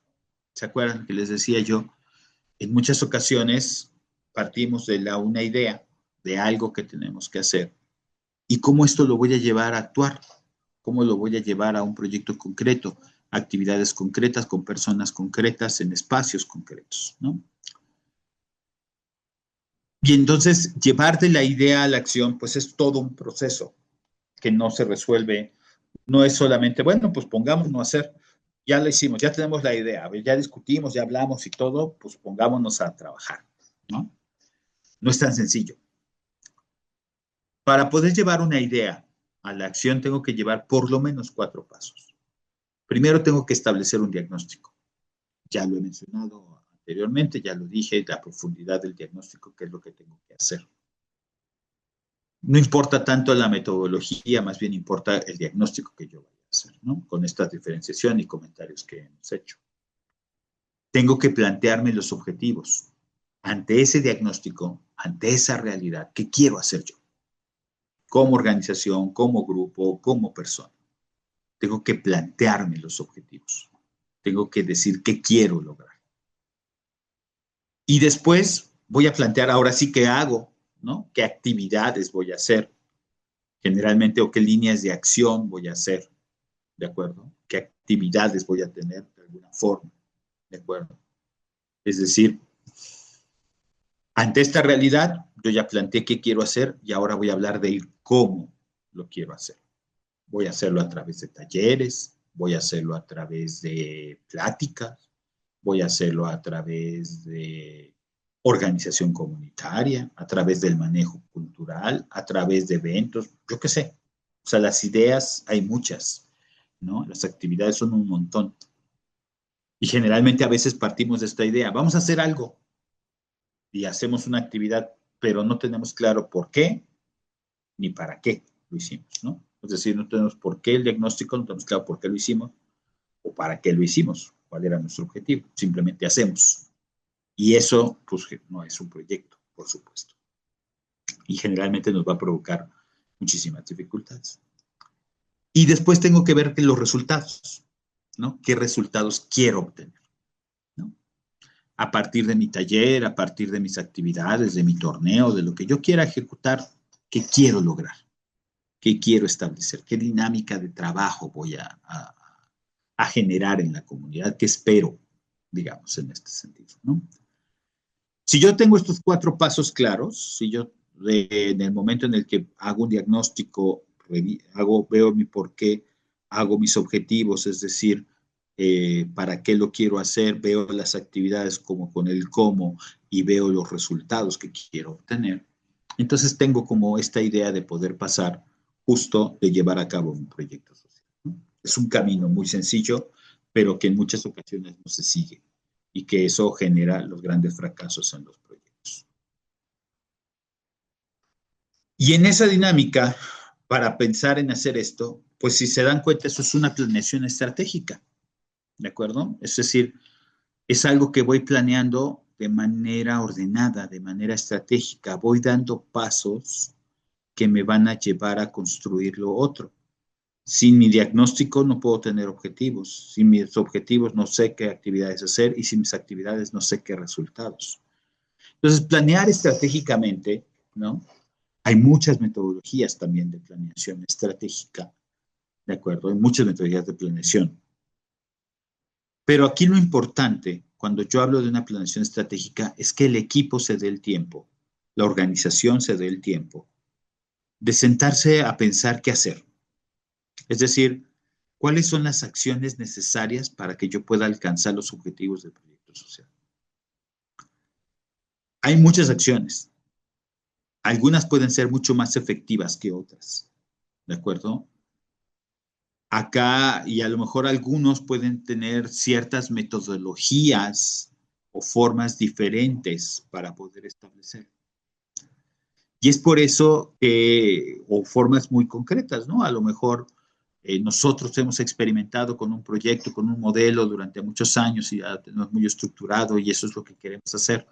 ¿Se acuerdan que les decía yo? En muchas ocasiones partimos de una idea, de algo que tenemos que hacer, y cómo esto lo voy a llevar a actuar, cómo lo voy a llevar a un proyecto concreto, actividades concretas, con personas concretas, en espacios concretos, ¿no? Y entonces, llevar de la idea a la acción, pues es todo un proceso que no se resuelve, no es solamente, bueno, pues pongámonos a hacer, ya lo hicimos, ya tenemos la idea, ya discutimos, ya hablamos y todo, pues pongámonos a trabajar, ¿no? No es tan sencillo. Para poder llevar una idea a la acción, tengo que llevar por lo menos 4 pasos. Primero, tengo que establecer un diagnóstico. Ya lo he mencionado anteriormente, ya lo dije, la profundidad del diagnóstico, qué es lo que tengo que hacer. No importa tanto la metodología, más bien importa el diagnóstico que yo vaya a hacer, ¿no? Con esta diferenciación y comentarios que hemos hecho. Tengo que plantearme los objetivos. Ante ese diagnóstico, ante esa realidad, ¿qué quiero hacer yo? Como organización, como grupo, como persona. Tengo que plantearme los objetivos. Tengo que decir qué quiero lograr. Y después voy a plantear ahora sí qué hago, ¿no? ¿Qué actividades voy a hacer? Generalmente, o qué líneas de acción voy a hacer, ¿de acuerdo? ¿Qué actividades voy a tener de alguna forma, ¿de acuerdo? Es decir, ante esta realidad, yo ya planteé qué quiero hacer y ahora voy a hablar de cómo lo quiero hacer. Voy a hacerlo a través de talleres, voy a hacerlo a través de pláticas, voy a hacerlo a través de organización comunitaria, a través del manejo cultural, a través de eventos, yo qué sé. O sea, las ideas hay muchas, ¿no? Las actividades son un montón. Y generalmente a veces partimos de esta idea, vamos a hacer algo y hacemos una actividad, pero no tenemos claro por qué ni para qué lo hicimos, ¿no? Es decir, no tenemos por qué el diagnóstico, no tenemos claro por qué lo hicimos o para qué lo hicimos, cuál era nuestro objetivo. Simplemente hacemos. Y eso, pues, no es un proyecto, por supuesto. Y generalmente nos va a provocar muchísimas dificultades. Y después tengo que ver los resultados, ¿no? ¿Qué resultados quiero obtener? ¿No? A partir de mi taller, a partir de mis actividades, de mi torneo, de lo que yo quiera ejecutar, ¿qué quiero lograr? ¿Qué quiero establecer? ¿Qué dinámica de trabajo voy a generar en la comunidad? ¿Qué espero, digamos, en este sentido, ¿no? Si yo tengo estos 4 pasos claros, si yo en el momento en el que hago un diagnóstico, veo mi por qué, hago mis objetivos, es decir, para qué lo quiero hacer, veo las actividades como con el cómo y veo los resultados que quiero obtener, entonces tengo como esta idea de poder pasar justo de llevar a cabo un proyecto social, ¿no? Es un camino muy sencillo, pero que en muchas ocasiones no se sigue y que eso genera los grandes fracasos en los proyectos. Y en esa dinámica, para pensar en hacer esto, pues si se dan cuenta, eso es una planeación estratégica, ¿de acuerdo? Es decir, es algo que voy planeando de manera ordenada, de manera estratégica, voy dando pasos que me van a llevar a construir lo otro. Sin mi diagnóstico no puedo tener objetivos. Sin mis objetivos no sé qué actividades hacer y sin mis actividades no sé qué resultados. Entonces, planear estratégicamente, ¿no? Hay muchas metodologías también de planeación estratégica, ¿de acuerdo? Hay muchas metodologías de planeación. Pero aquí lo importante, cuando yo hablo de una planeación estratégica, es que el equipo se dé el tiempo, la organización se dé el tiempo de sentarse a pensar qué hacer. Es decir, ¿cuáles son las acciones necesarias para que yo pueda alcanzar los objetivos del proyecto social? Hay muchas acciones. Algunas pueden ser mucho más efectivas que otras, ¿de acuerdo? Acá, y a lo mejor algunos pueden tener ciertas metodologías o formas diferentes para poder establecer. Y es por eso que, o formas muy concretas, ¿no? A lo mejor nosotros hemos experimentado con un proyecto, con un modelo durante muchos años y ya tenemos muy estructurado y eso es lo que queremos hacer.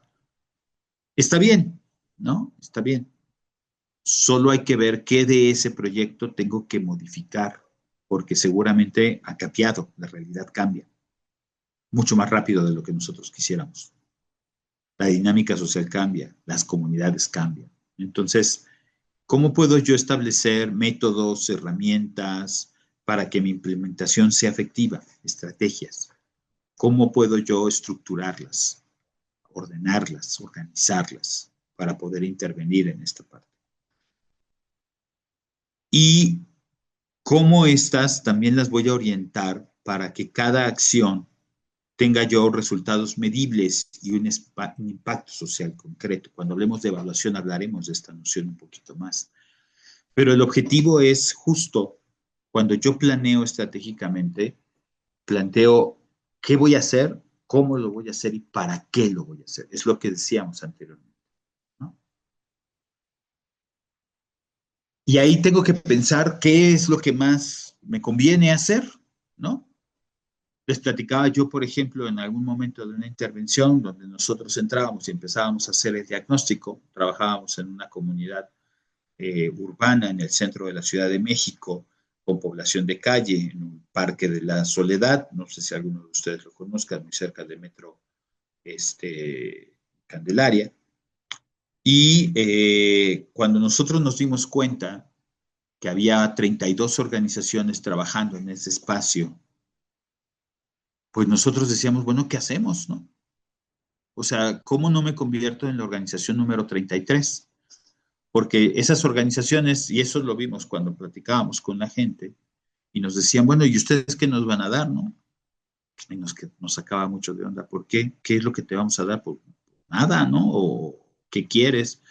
Está bien, ¿no? Está bien. Solo hay que ver qué de ese proyecto tengo que modificar, porque seguramente ha cambiado, la realidad cambia mucho más rápido de lo que nosotros quisiéramos. La dinámica social cambia, las comunidades cambian. Entonces, ¿cómo puedo yo establecer métodos, herramientas para que mi implementación sea efectiva? Estrategias. ¿Cómo puedo yo estructurarlas, ordenarlas, organizarlas para poder intervenir en esta parte? Y cómo estas también las voy a orientar para que cada acción tenga yo resultados medibles y un impacto social concreto. Cuando hablemos de evaluación hablaremos de esta noción un poquito más. Pero el objetivo es justo cuando yo planeo estratégicamente, planteo qué voy a hacer, cómo lo voy a hacer y para qué lo voy a hacer. Es lo que decíamos anteriormente, ¿no? Y ahí tengo que pensar qué es lo que más me conviene hacer, ¿no? Les platicaba yo, por ejemplo, en algún momento de una intervención donde nosotros entrábamos y empezábamos a hacer el diagnóstico, trabajábamos en una comunidad urbana en el centro de la Ciudad de México, con población de calle, en un parque de la Soledad, no sé si alguno de ustedes lo conozca, muy cerca del metro Candelaria. Y cuando nosotros nos dimos cuenta que había 32 organizaciones trabajando en ese espacio, pues nosotros decíamos, bueno, ¿qué hacemos, no? O sea, ¿cómo no me convierto en la organización número 33? Porque esas organizaciones, y eso lo vimos cuando platicábamos con la gente, y nos decían, bueno, ¿y ustedes qué nos van a dar, no? Y nos sacaba mucho de onda, ¿por qué? ¿Qué es lo que te vamos a dar? Por nada, ¿no? ¿O qué quieres?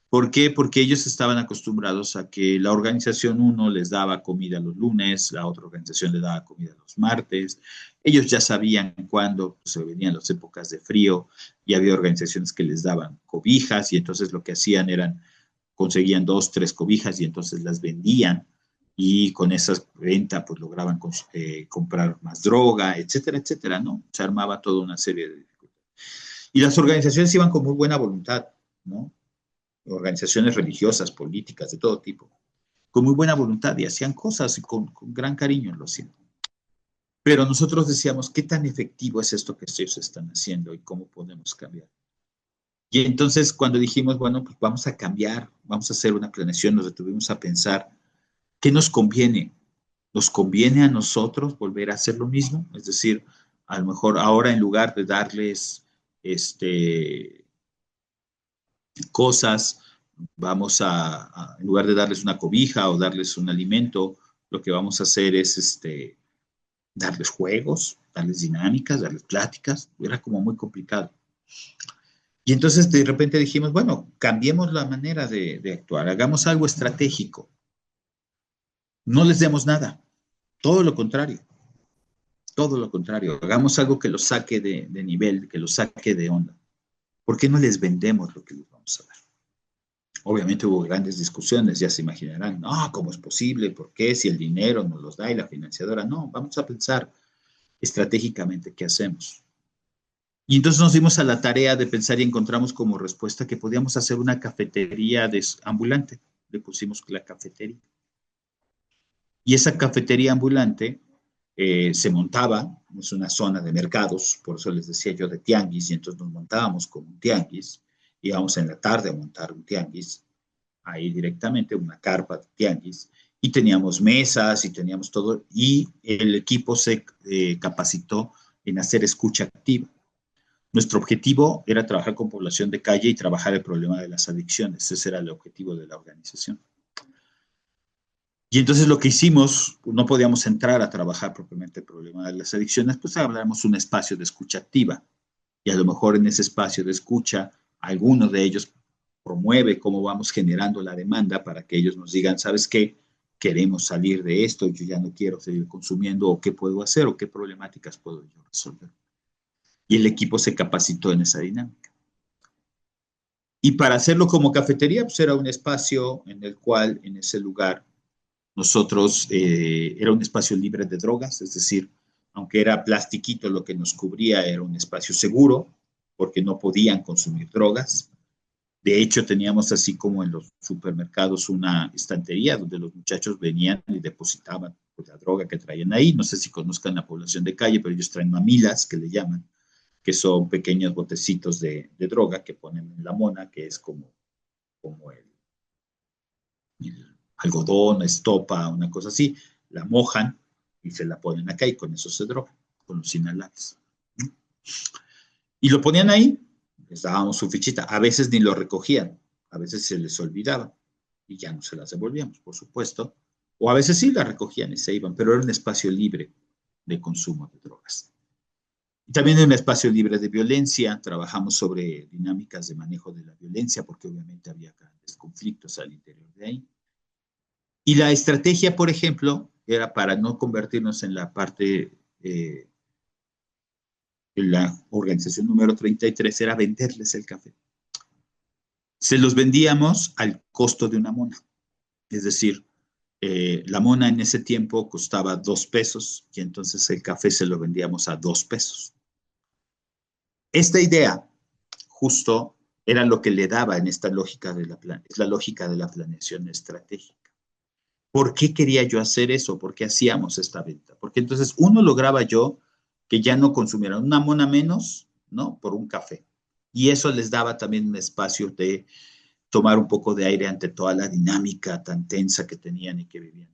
¿Por qué? Porque ellos estaban acostumbrados a que la organización uno les daba comida los lunes, la otra organización les daba comida los martes. Ellos ya sabían cuándo se venían las épocas de frío y había organizaciones que les daban cobijas y entonces lo que hacían eran conseguían 2, 3 cobijas y entonces las vendían y con esas ventas pues lograban comprar más droga, etcétera, etcétera, ¿no? Se armaba toda una serie de dificultades. Y las organizaciones iban con muy buena voluntad, ¿no? Organizaciones religiosas, políticas, de todo tipo, con muy buena voluntad y hacían cosas y con gran cariño lo hacían. Pero nosotros decíamos, ¿qué tan efectivo es esto que ellos están haciendo y cómo podemos cambiar? Y entonces cuando dijimos, bueno, pues vamos a cambiar, vamos a hacer una planeación, nos detuvimos a pensar, ¿qué nos conviene? ¿Nos conviene a nosotros volver a hacer lo mismo? Es decir, a lo mejor ahora en lugar de darles cosas, vamos en lugar de darles una cobija o darles un alimento, lo que vamos a hacer es darles juegos, darles dinámicas, darles pláticas. Era como muy complicado. Y entonces de repente dijimos, bueno, cambiemos la manera de actuar, hagamos algo estratégico. No les demos nada, todo lo contrario, todo lo contrario. Hagamos algo que los saque de nivel, que los saque de onda. ¿Por qué no les vendemos lo que les vamos a dar? Obviamente hubo grandes discusiones, ya se imaginarán, no, ¿cómo es posible? ¿Por qué? Si el dinero nos los da y la financiadora, no, vamos a pensar estratégicamente qué hacemos. Y entonces nos dimos a la tarea de pensar y encontramos como respuesta que podíamos hacer una cafetería ambulante. Le pusimos la cafetería. Y esa cafetería ambulante se montaba, es una zona de mercados, por eso les decía yo de tianguis, y entonces nos montábamos con un tianguis, íbamos en la tarde a montar un tianguis, ahí directamente, una carpa de tianguis, y teníamos mesas y teníamos todo, y el equipo se capacitó en hacer escucha activa. Nuestro objetivo era trabajar con población de calle y trabajar el problema de las adicciones. Ese era el objetivo de la organización. Y entonces lo que hicimos, no podíamos entrar a trabajar propiamente el problema de las adicciones, pues hablamos un espacio de escucha activa. Y a lo mejor en ese espacio de escucha, alguno de ellos promueve cómo vamos generando la demanda para que ellos nos digan, ¿sabes qué? Queremos salir de esto, yo ya no quiero seguir consumiendo, o qué puedo hacer, o qué problemáticas puedo yo resolver. Y el equipo se capacitó en esa dinámica. Y para hacerlo como cafetería, pues era un espacio en el cual, en ese lugar, nosotros, era un espacio libre de drogas, es decir, aunque era plastiquito lo que nos cubría, era un espacio seguro, porque no podían consumir drogas. De hecho, teníamos así como en los supermercados una estantería donde los muchachos venían y depositaban pues, la droga que traían ahí. No sé si conozcan la población de calle, pero ellos traen mamilas, que le llaman, que son pequeños botecitos de droga que ponen en la mona, que es como el algodón, estopa, una cosa así. La mojan y se la ponen acá y con eso se drogan, con los inhalables. ¿No? Y lo ponían ahí, les dábamos su fichita. A veces ni lo recogían, a veces se les olvidaba y ya no se las devolvíamos, por supuesto. O a veces sí las recogían y se iban, pero era un espacio libre de consumo de drogas. Y también en un espacio libre de violencia, trabajamos sobre dinámicas de manejo de la violencia, porque obviamente había grandes conflictos al interior de ahí. Y la estrategia, por ejemplo, era para no convertirnos en la parte, en la organización número 33, era venderles el café. Se los vendíamos al costo de una mona. Es decir, la mona en ese tiempo costaba 2 pesos y entonces el café se lo vendíamos a 2 pesos. Esta idea justo era lo que le daba en esta lógica es la lógica de la planeación estratégica. ¿Por qué quería yo hacer eso? ¿Por qué hacíamos esta venta? Porque entonces uno lograba yo que ya no consumieran una mona menos, ¿no? Por un café. Y eso les daba también un espacio de tomar un poco de aire ante toda la dinámica tan tensa que tenían y que vivían.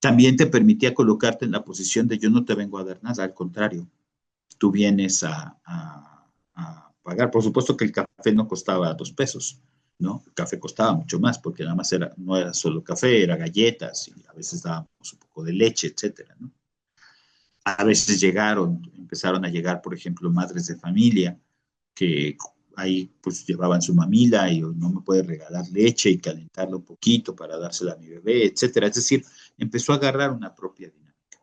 También te permitía colocarte en la posición de yo no te vengo a dar nada, al contrario, tú vienes a pagar. Por supuesto que el café no costaba 2 pesos, ¿no? El café costaba mucho más porque nada más no era solo café, era galletas y a veces dábamos un poco de leche, etcétera, ¿no? A veces empezaron a llegar, por ejemplo, madres de familia que ahí pues llevaban su mamila y no me puede regalar leche y calentarla un poquito para dársela a mi bebé, etcétera. Es decir, empezó a agarrar una propia dinámica.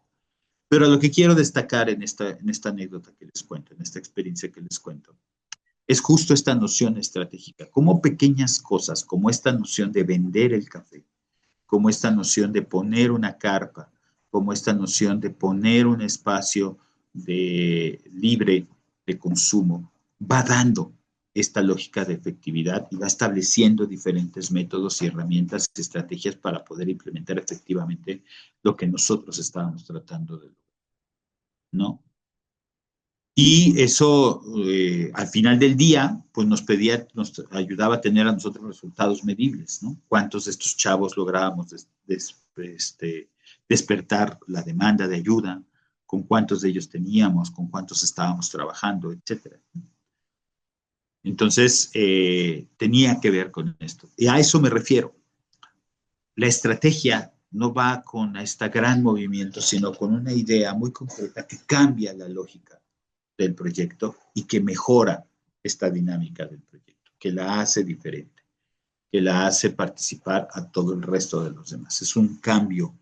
Pero lo que quiero destacar en esta anécdota que les cuento, en esta experiencia que les cuento, es justo esta noción estratégica, como pequeñas cosas, como esta noción de vender el café, como esta noción de poner una carpa, como esta noción de poner un espacio libre de consumo, va dando esta logística de efectividad y va estableciendo diferentes métodos y herramientas y estrategias para poder implementar efectivamente lo que nosotros estábamos tratando de lograr, ¿no? Y eso, al final del día, pues nos ayudaba a tener a nosotros resultados medibles, ¿no? ¿Cuántos de estos chavos lográbamos despertar la demanda de ayuda? ¿Con cuántos de ellos teníamos? ¿Con cuántos estábamos trabajando? Etcétera. Entonces, tenía que ver con esto. Y a eso me refiero. La estrategia no va con este gran movimiento, sino con una idea muy concreta que cambia la lógica del proyecto y que mejora esta dinámica del proyecto, que la hace diferente, que la hace participar a todo el resto de los demás. Es un cambio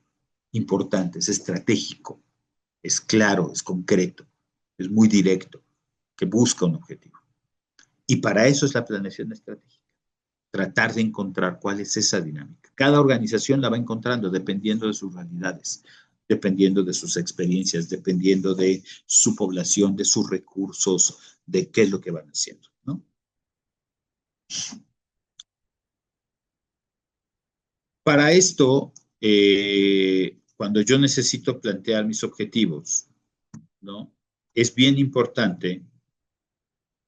importante, es estratégico, es claro, es concreto, es muy directo, que busca un objetivo. Y para eso es la planeación estratégica, tratar de encontrar cuál es esa dinámica. Cada organización la va encontrando dependiendo de sus realidades, dependiendo de sus experiencias, dependiendo de su población, de sus recursos, de qué es lo que van haciendo, ¿no? Para esto, cuando yo necesito plantear mis objetivos, ¿no? Es bien importante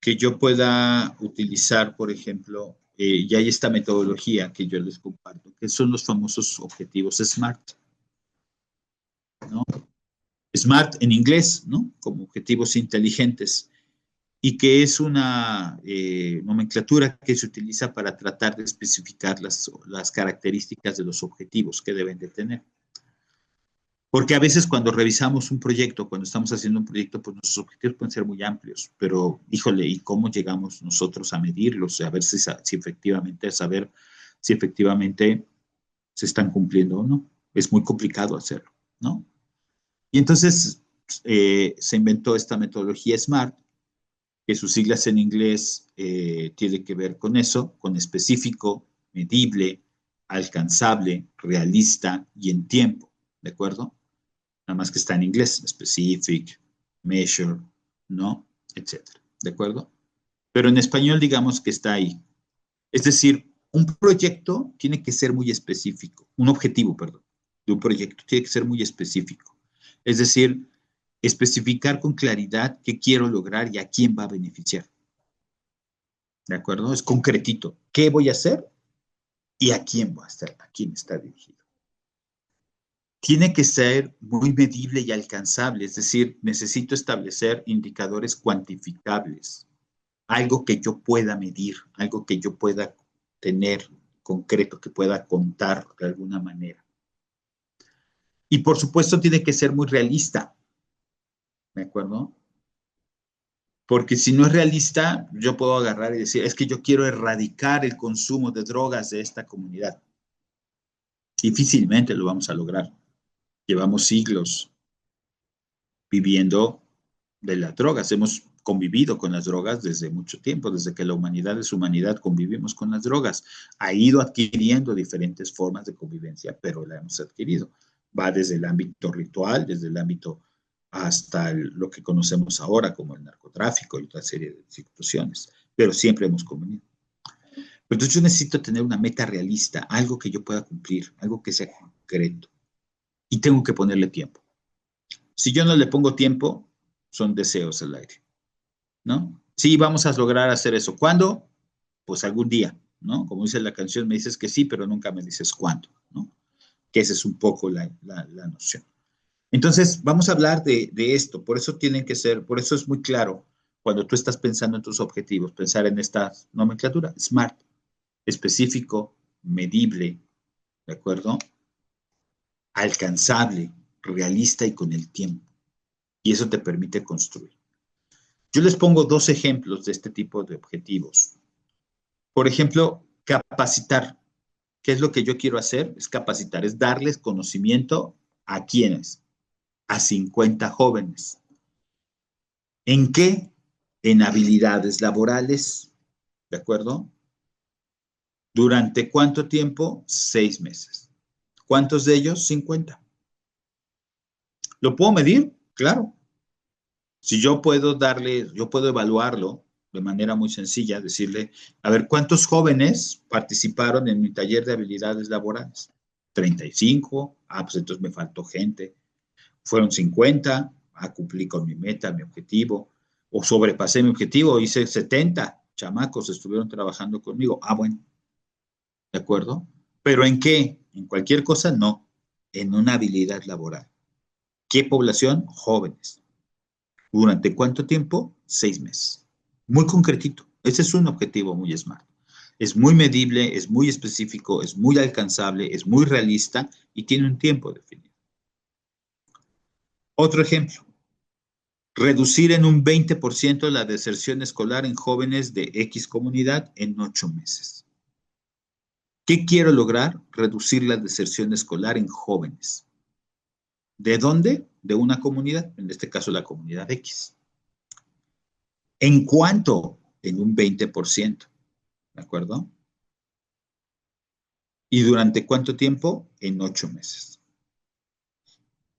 que yo pueda utilizar, por ejemplo, y hay esta metodología que yo les comparto, que son los famosos objetivos SMART, ¿no? SMART en inglés, ¿no? Como objetivos inteligentes. y que es una nomenclatura que se utiliza para tratar de especificar las características de los objetivos que deben de tener. Porque a veces cuando revisamos un proyecto, cuando estamos haciendo un proyecto, pues nuestros objetivos pueden ser muy amplios, pero híjole, ¿y cómo llegamos nosotros a medirlos? A ver si efectivamente, a saber si efectivamente se están cumpliendo o no. Es muy complicado hacerlo, ¿no? Y entonces se inventó esta metodología SMART, que sus siglas en inglés tiene que ver con eso, con específico, medible, alcanzable, realista y en tiempo, ¿de acuerdo? Nada más que está en inglés, specific, measure, ¿no? Etcétera, ¿de acuerdo? Pero en español digamos que está ahí. Es decir, un proyecto tiene que ser muy específico, un objetivo, perdón, de un proyecto tiene que ser muy específico. Es decir, especificar con claridad qué quiero lograr y a quién va a beneficiar. ¿De acuerdo? Es concretito. ¿Qué voy a hacer y a quién va a estar, a quién está dirigido? Tiene que ser muy medible y alcanzable, es decir, necesito establecer indicadores cuantificables, algo que yo pueda medir, algo que yo pueda tener concreto, que pueda contar de alguna manera. Y por supuesto tiene que ser muy realista, ¿de acuerdo? Porque si no es realista, yo puedo agarrar y decir, es que yo quiero erradicar el consumo de drogas de esta comunidad. Difícilmente lo vamos a lograr. Llevamos siglos viviendo de las drogas. Hemos convivido con las drogas desde mucho tiempo, desde que la humanidad es humanidad, convivimos con las drogas. Ha ido adquiriendo diferentes formas de convivencia, pero la hemos adquirido. Va desde el ámbito ritual, desde el ámbito hasta lo que conocemos ahora como el narcotráfico y otra serie de situaciones, pero siempre hemos convivido. Entonces yo necesito tener una meta realista, algo que yo pueda cumplir, algo que sea concreto, y tengo que ponerle tiempo. Si yo no le pongo tiempo, son deseos al aire, ¿no? Sí, vamos a lograr hacer eso. ¿Cuándo? Pues algún día, ¿no? Como dice la canción, me dices que sí, pero nunca me dices cuándo, ¿no? Que esa es un poco la noción. Entonces, vamos a hablar de esto. Por eso tienen que ser, por eso es muy claro cuando tú estás pensando en tus objetivos, pensar en esta nomenclatura, SMART, específico, medible, ¿de acuerdo? Alcanzable, realista y con el tiempo. Y eso te permite construir. Yo les pongo dos ejemplos de este tipo de objetivos. Por ejemplo, capacitar. ¿Qué es lo que yo quiero hacer? Es capacitar, es darles conocimiento a quienes, a 50 jóvenes. ¿En qué? En habilidades laborales, ¿de acuerdo? ¿Durante cuánto tiempo? 6 meses. ¿Cuántos de ellos? 50. ¿Lo puedo medir? Claro. Si yo puedo darle, yo puedo evaluarlo de manera muy sencilla, decirle, a ver, ¿cuántos jóvenes participaron en mi taller de habilidades laborales? 35, pues entonces me faltó gente. Fueron 50, cumplí con mi meta, mi objetivo, o sobrepasé mi objetivo, hice 70 chamacos, estuvieron trabajando conmigo. Bueno, ¿de acuerdo? ¿Pero en qué? En cualquier cosa, no. En una habilidad laboral. ¿Qué población? Jóvenes. ¿Durante cuánto tiempo? 6 meses. Muy concretito. Ese es un objetivo muy smart. Es muy medible, es muy específico, es muy alcanzable, es muy realista y tiene un tiempo definido. Otro ejemplo. Reducir en un 20% la deserción escolar en jóvenes de X comunidad en 8 meses. ¿Qué quiero lograr? Reducir la deserción escolar en jóvenes. ¿De dónde? De una comunidad, en este caso la comunidad X. ¿En cuánto? En un 20%. ¿De acuerdo? ¿Y durante cuánto tiempo? En 8 meses.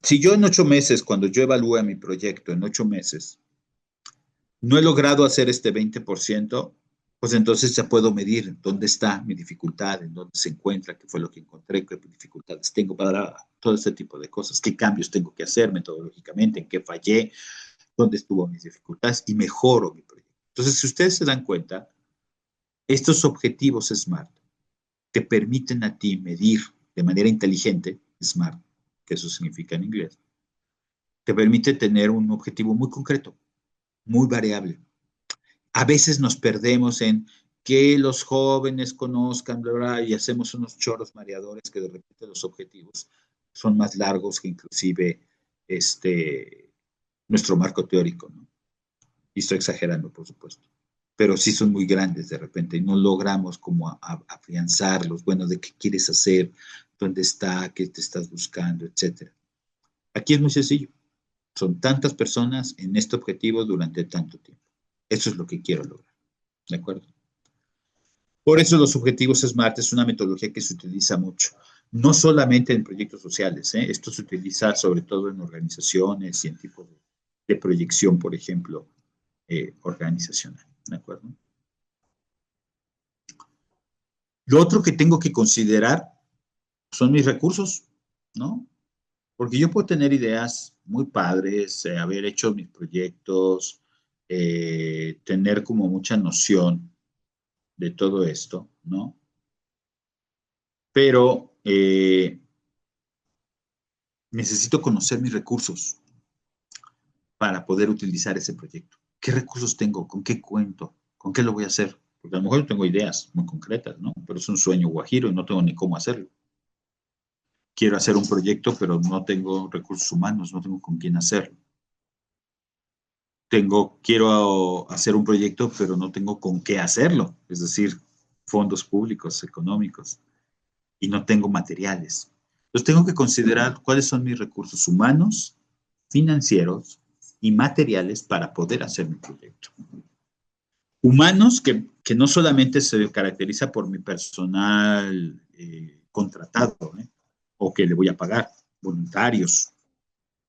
Si yo en 8 meses, cuando yo evalúe mi proyecto en 8 meses, no he logrado hacer este 20%, pues entonces ya puedo medir dónde está mi dificultad, en dónde se encuentra, qué fue lo que encontré, qué dificultades tengo para todo este tipo de cosas, qué cambios tengo que hacer metodológicamente, en qué fallé, dónde estuvo mis dificultades y mejoro mi proyecto. Entonces, si ustedes se dan cuenta, estos objetivos SMART te permiten a ti medir de manera inteligente, SMART, que eso significa en inglés, te permite tener un objetivo muy concreto, muy variable, A veces nos perdemos en que los jóvenes conozcan, bla, bla, y hacemos unos chorros mareadores que de repente los objetivos son más largos que inclusive nuestro marco teórico, ¿no? Y estoy exagerando, por supuesto. Pero sí son muy grandes de repente y no logramos como afianzarlos, bueno, de qué quieres hacer, dónde está, qué te estás buscando, etcétera. Aquí es muy sencillo. Son tantas personas en este objetivo durante tanto tiempo. Eso es lo que quiero lograr. ¿De acuerdo? Por eso los objetivos SMART es una metodología que se utiliza mucho, no solamente en proyectos sociales, ¿eh? Esto se utiliza sobre todo en organizaciones y en tipos de proyección, por ejemplo, organizacional. ¿De acuerdo? Lo otro que tengo que considerar son mis recursos, ¿no? Porque yo puedo tener ideas muy padres, haber hecho mis proyectos, tener como mucha noción de todo esto, ¿no? Pero necesito conocer mis recursos para poder utilizar ese proyecto. ¿Qué recursos tengo? ¿Con qué cuento? ¿Con qué lo voy a hacer? Porque a lo mejor yo tengo ideas muy concretas, ¿no? Pero es un sueño guajiro y no tengo ni cómo hacerlo. Quiero hacer un proyecto, pero no tengo recursos humanos, no tengo con quién hacerlo. Quiero hacer un proyecto, pero no tengo con qué hacerlo, es decir, fondos públicos, económicos, y no tengo materiales. Entonces tengo que considerar cuáles son mis recursos humanos, financieros y materiales para poder hacer mi proyecto. Humanos que no solamente se caracteriza por mi personal contratado, o que le voy a pagar, voluntarios.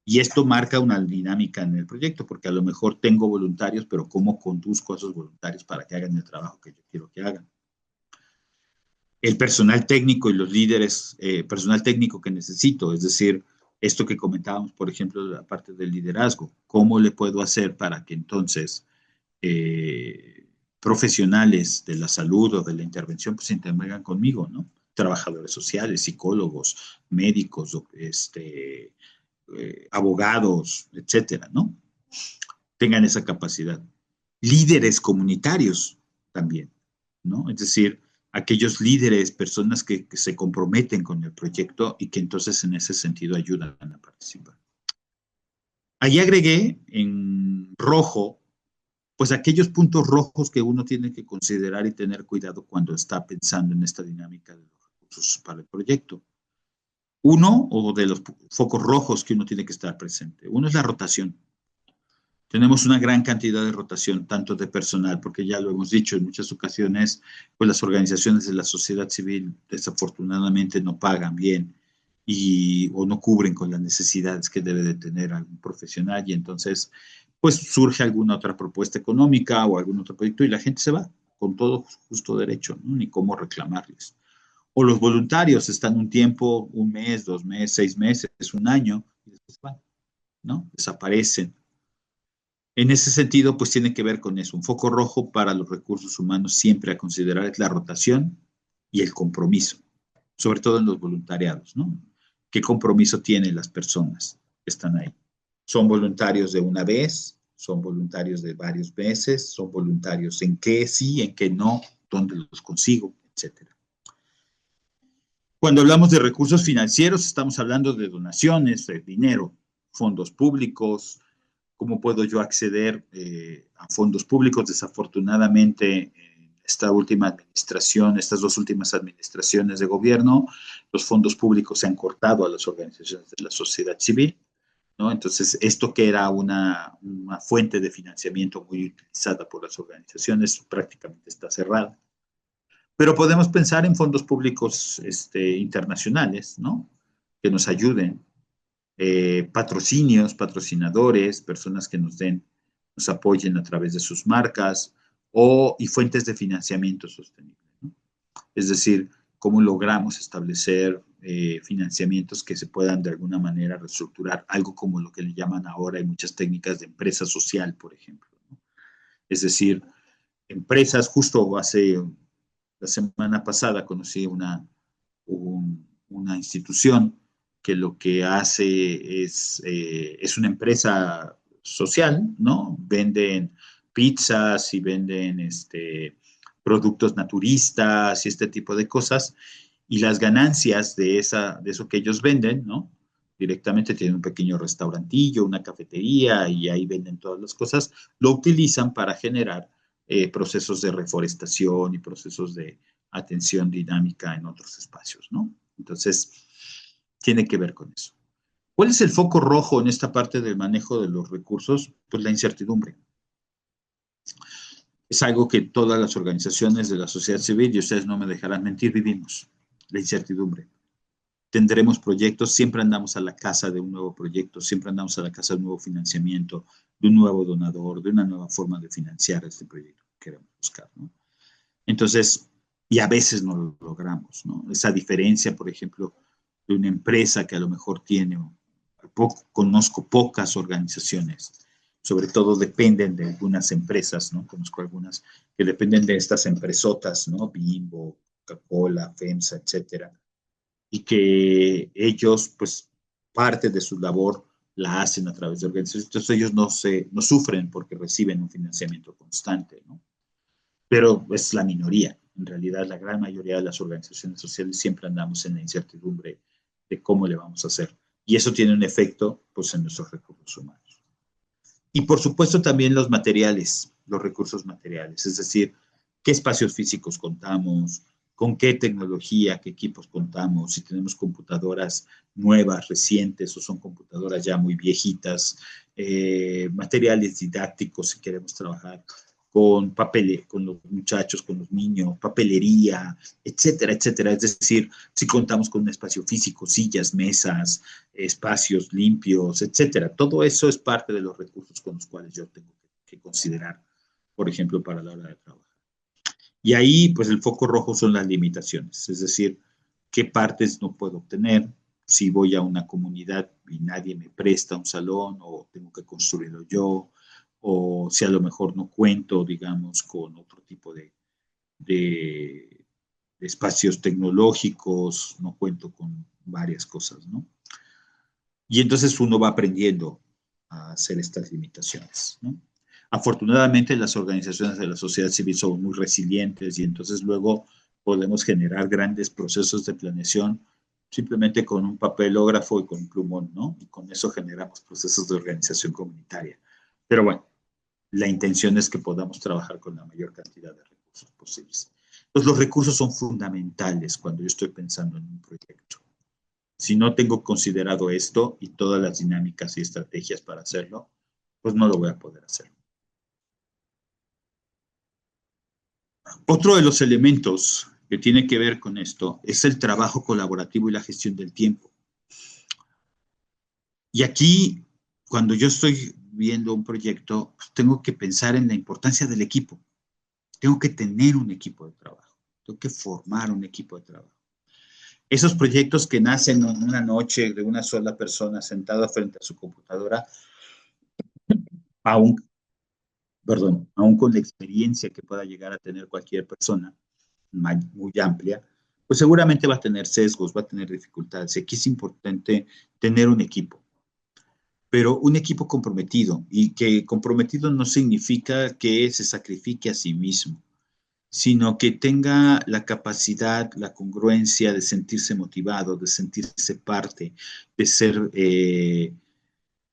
Y esto marca una dinámica en el proyecto, porque a lo mejor tengo voluntarios, pero ¿cómo conduzco a esos voluntarios para que hagan el trabajo que yo quiero que hagan? El personal técnico y los líderes, personal técnico que necesito, es decir, esto que comentábamos, por ejemplo, la parte del liderazgo, ¿cómo le puedo hacer para que entonces profesionales de la salud o de la intervención pues se intervengan conmigo, ¿no? Trabajadores sociales, psicólogos, médicos, abogados, etcétera, ¿no? Tengan esa capacidad. Líderes comunitarios también, ¿no? Es decir, aquellos líderes, personas que se comprometen con el proyecto y que entonces en ese sentido ayudan a participar. Ahí agregué en rojo, pues aquellos puntos rojos que uno tiene que considerar y tener cuidado cuando está pensando en esta dinámica de los recursos para el proyecto. Uno, o de los focos rojos que uno tiene que estar presente. Uno es la rotación. Tenemos una gran cantidad de rotación, tanto de personal, porque ya lo hemos dicho en muchas ocasiones, pues las organizaciones de la sociedad civil desafortunadamente no pagan bien o no cubren con las necesidades que debe de tener algún profesional y entonces pues surge alguna otra propuesta económica o algún otro proyecto y la gente se va con todo justo derecho, ¿no? Ni cómo reclamarles. O los voluntarios están un tiempo, un mes, 2 meses, 6 meses, un año, y después van, ¿no? Desaparecen. En ese sentido, pues tiene que ver con eso. Un foco rojo para los recursos humanos siempre a considerar es la rotación y el compromiso, sobre todo en los voluntariados, ¿no? ¿Qué compromiso tienen las personas que están ahí? ¿Son voluntarios de una vez? ¿Son voluntarios de varios meses? ¿Son voluntarios en qué sí, en qué no? ¿Dónde los consigo? Etcétera. Cuando hablamos de recursos financieros, estamos hablando de donaciones, de dinero, fondos públicos. ¿Cómo puedo yo acceder a fondos públicos? Desafortunadamente, esta última administración, estas 2 últimas administraciones de gobierno, los fondos públicos se han cortado a las organizaciones de la sociedad civil, ¿no? Entonces, esto que era una fuente de financiamiento muy utilizada por las organizaciones prácticamente está cerrada. Pero podemos pensar en fondos públicos internacionales, ¿no? Que nos ayuden, patrocinios, patrocinadores, personas que nos apoyen a través de sus marcas y fuentes de financiamiento sostenible, ¿no? Es decir, cómo logramos establecer financiamientos que se puedan de alguna manera reestructurar, algo como lo que le llaman ahora, hay muchas técnicas de empresa social, por ejemplo, ¿no? Es decir, empresas, justo la semana pasada conocí una institución que lo que hace es una empresa social, ¿no? Venden pizzas, si venden productos naturistas y este tipo de cosas, y las ganancias de eso que ellos venden, ¿no? Directamente tienen un pequeño restaurantillo, una cafetería y ahí venden todas las cosas, lo utilizan para generar procesos de reforestación y procesos de atención dinámica en otros espacios, ¿no? Entonces, tiene que ver con eso. ¿Cuál es el foco rojo en esta parte del manejo de los recursos? Pues la incertidumbre. Es algo que todas las organizaciones de la sociedad civil, y ustedes no me dejarán mentir, vivimos. La incertidumbre. Tendremos proyectos, siempre andamos a la casa de un nuevo proyecto, siempre andamos a la casa de un nuevo financiamiento, de un nuevo donador, de una nueva forma de financiar este proyecto que queremos buscar, ¿no? Entonces, y a veces no lo logramos, ¿no? Esa diferencia, por ejemplo, de una empresa que a lo mejor tiene, conozco pocas organizaciones, sobre todo dependen de algunas empresas, ¿no? Conozco algunas que dependen de estas empresotas, ¿no? Bimbo, Coca-Cola, FEMSA, etcétera, y que ellos, pues, parte de su labor la hacen a través de organizaciones. Entonces ellos no sufren porque reciben un financiamiento constante, ¿no? Pero es la minoría. En realidad, la gran mayoría de las organizaciones sociales siempre andamos en la incertidumbre de cómo le vamos a hacer. Y eso tiene un efecto, pues, en nuestros recursos humanos. Y por supuesto también los materiales, los recursos materiales, es decir, qué espacios físicos contamos, con qué tecnología, qué equipos contamos, si tenemos computadoras nuevas, recientes o son computadoras ya muy viejitas, materiales didácticos si queremos trabajar con papel, con los muchachos, con los niños, papelería, etcétera, etcétera. Es decir, si contamos con un espacio físico, sillas, mesas, espacios limpios, etcétera. Todo eso es parte de los recursos con los cuales yo tengo que considerar, por ejemplo, para la hora de trabajar. Y ahí, pues el foco rojo son las limitaciones, es decir, qué partes no puedo obtener, si voy a una comunidad y nadie me presta un salón o tengo que construirlo yo, o si a lo mejor no cuento, digamos, con otro tipo de espacios tecnológicos, no cuento con varias cosas, ¿no? Y entonces uno va aprendiendo a hacer estas limitaciones, ¿no? Afortunadamente las organizaciones de la sociedad civil son muy resilientes y entonces luego podemos generar grandes procesos de planeación simplemente con un papelógrafo y con un plumón, ¿no? Y con eso generamos procesos de organización comunitaria. Pero bueno, la intención es que podamos trabajar con la mayor cantidad de recursos posibles. Entonces los recursos son fundamentales cuando yo estoy pensando en un proyecto. Si no tengo considerado esto y todas las dinámicas y estrategias para hacerlo, pues no lo voy a poder hacer. Otro de los elementos que tiene que ver con esto es el trabajo colaborativo y la gestión del tiempo. Y aquí, cuando yo estoy viendo un proyecto, pues tengo que pensar en la importancia del equipo. Tengo que tener un equipo de trabajo. Tengo que formar un equipo de trabajo. Esos proyectos que nacen en una noche de una sola persona sentada frente a su computadora, aún, perdón, aún con la experiencia que pueda llegar a tener cualquier persona, muy amplia, pues seguramente va a tener sesgos, va a tener dificultades. Aquí es importante tener un equipo, pero un equipo comprometido, y que comprometido no significa que se sacrifique a sí mismo, sino que tenga la capacidad, la congruencia de sentirse motivado, de sentirse parte, de ser, de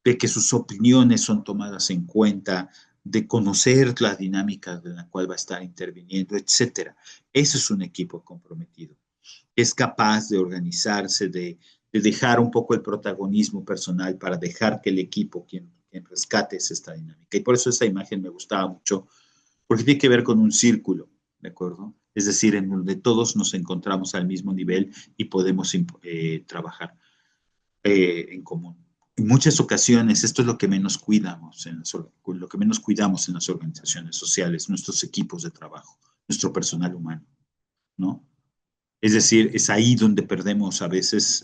que sus opiniones son tomadas en cuenta, de conocer las dinámicas de la cual va a estar interviniendo, etcétera. Eso es un equipo comprometido. Es capaz de organizarse, de dejar un poco el protagonismo personal para dejar que el equipo quien rescate esta dinámica. Y por eso esa imagen me gustaba mucho, porque tiene que ver con un círculo, ¿de acuerdo? Es decir, en donde todos nos encontramos al mismo nivel y podemos trabajar en común. En muchas ocasiones esto es lo que menos cuidamos lo que menos cuidamos en las organizaciones sociales, nuestros equipos de trabajo, nuestro personal humano, ¿no? Es decir, es ahí donde perdemos a veces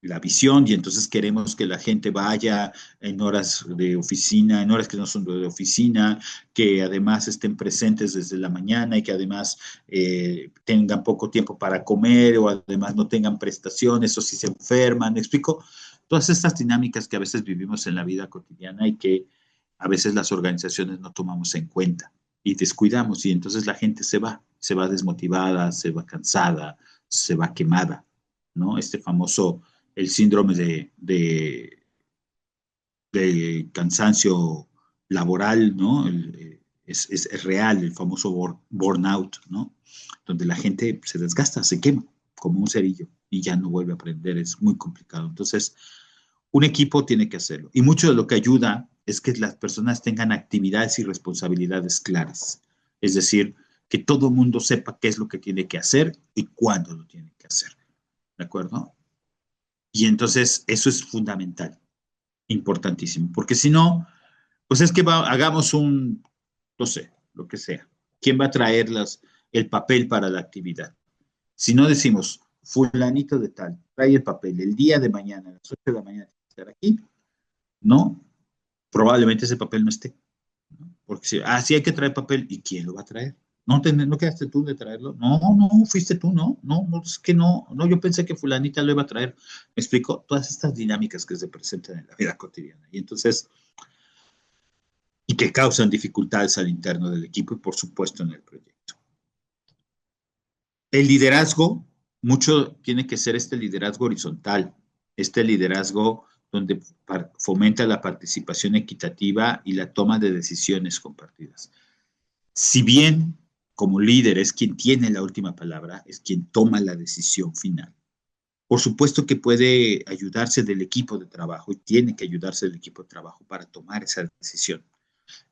la visión y entonces queremos que la gente vaya en horas de oficina, en horas que no son de oficina, que además estén presentes desde la mañana y que además tengan poco tiempo para comer o además no tengan prestaciones o si se enferman, ¿me explico? Todas estas dinámicas que a veces vivimos en la vida cotidiana y que a veces las organizaciones no tomamos en cuenta y descuidamos y entonces la gente se va desmotivada, se va cansada, se va quemada, ¿no? Este famoso, el síndrome de cansancio laboral, ¿no? Es real, el famoso burnout, ¿no? Donde la gente se desgasta, se quema como un cerillo y ya no vuelve a aprender, es muy complicado. Entonces, un equipo tiene que hacerlo. Y mucho de lo que ayuda es que las personas tengan actividades y responsabilidades claras. Es decir, que todo el mundo sepa qué es lo que tiene que hacer y cuándo lo tiene que hacer. ¿De acuerdo? Y entonces eso es fundamental, importantísimo, porque si no, pues es que hagamos un, no sé, lo que sea. ¿Quién va a traer el papel para la actividad? Si no decimos, fulanito de tal, trae el papel el día de mañana, a las 8 de la mañana, estar aquí, ¿no? Probablemente ese papel no esté, ¿no? Porque si, sí hay que traer papel, ¿y quién lo va a traer? ¿No quedaste tú de traerlo? No, no, fuiste tú, no, es que no, yo pensé que fulanita lo iba a traer. Me explico todas estas dinámicas que se presentan en la vida cotidiana. Y entonces, y que causan dificultades al interno del equipo y por supuesto en el proyecto. El liderazgo, mucho tiene que ser este liderazgo horizontal, este liderazgo donde fomenta la participación equitativa y la toma de decisiones compartidas. Si bien como líder es quien tiene la última palabra, es quien toma la decisión final. Por supuesto que puede ayudarse del equipo de trabajo y tiene que ayudarse del equipo de trabajo para tomar esa decisión.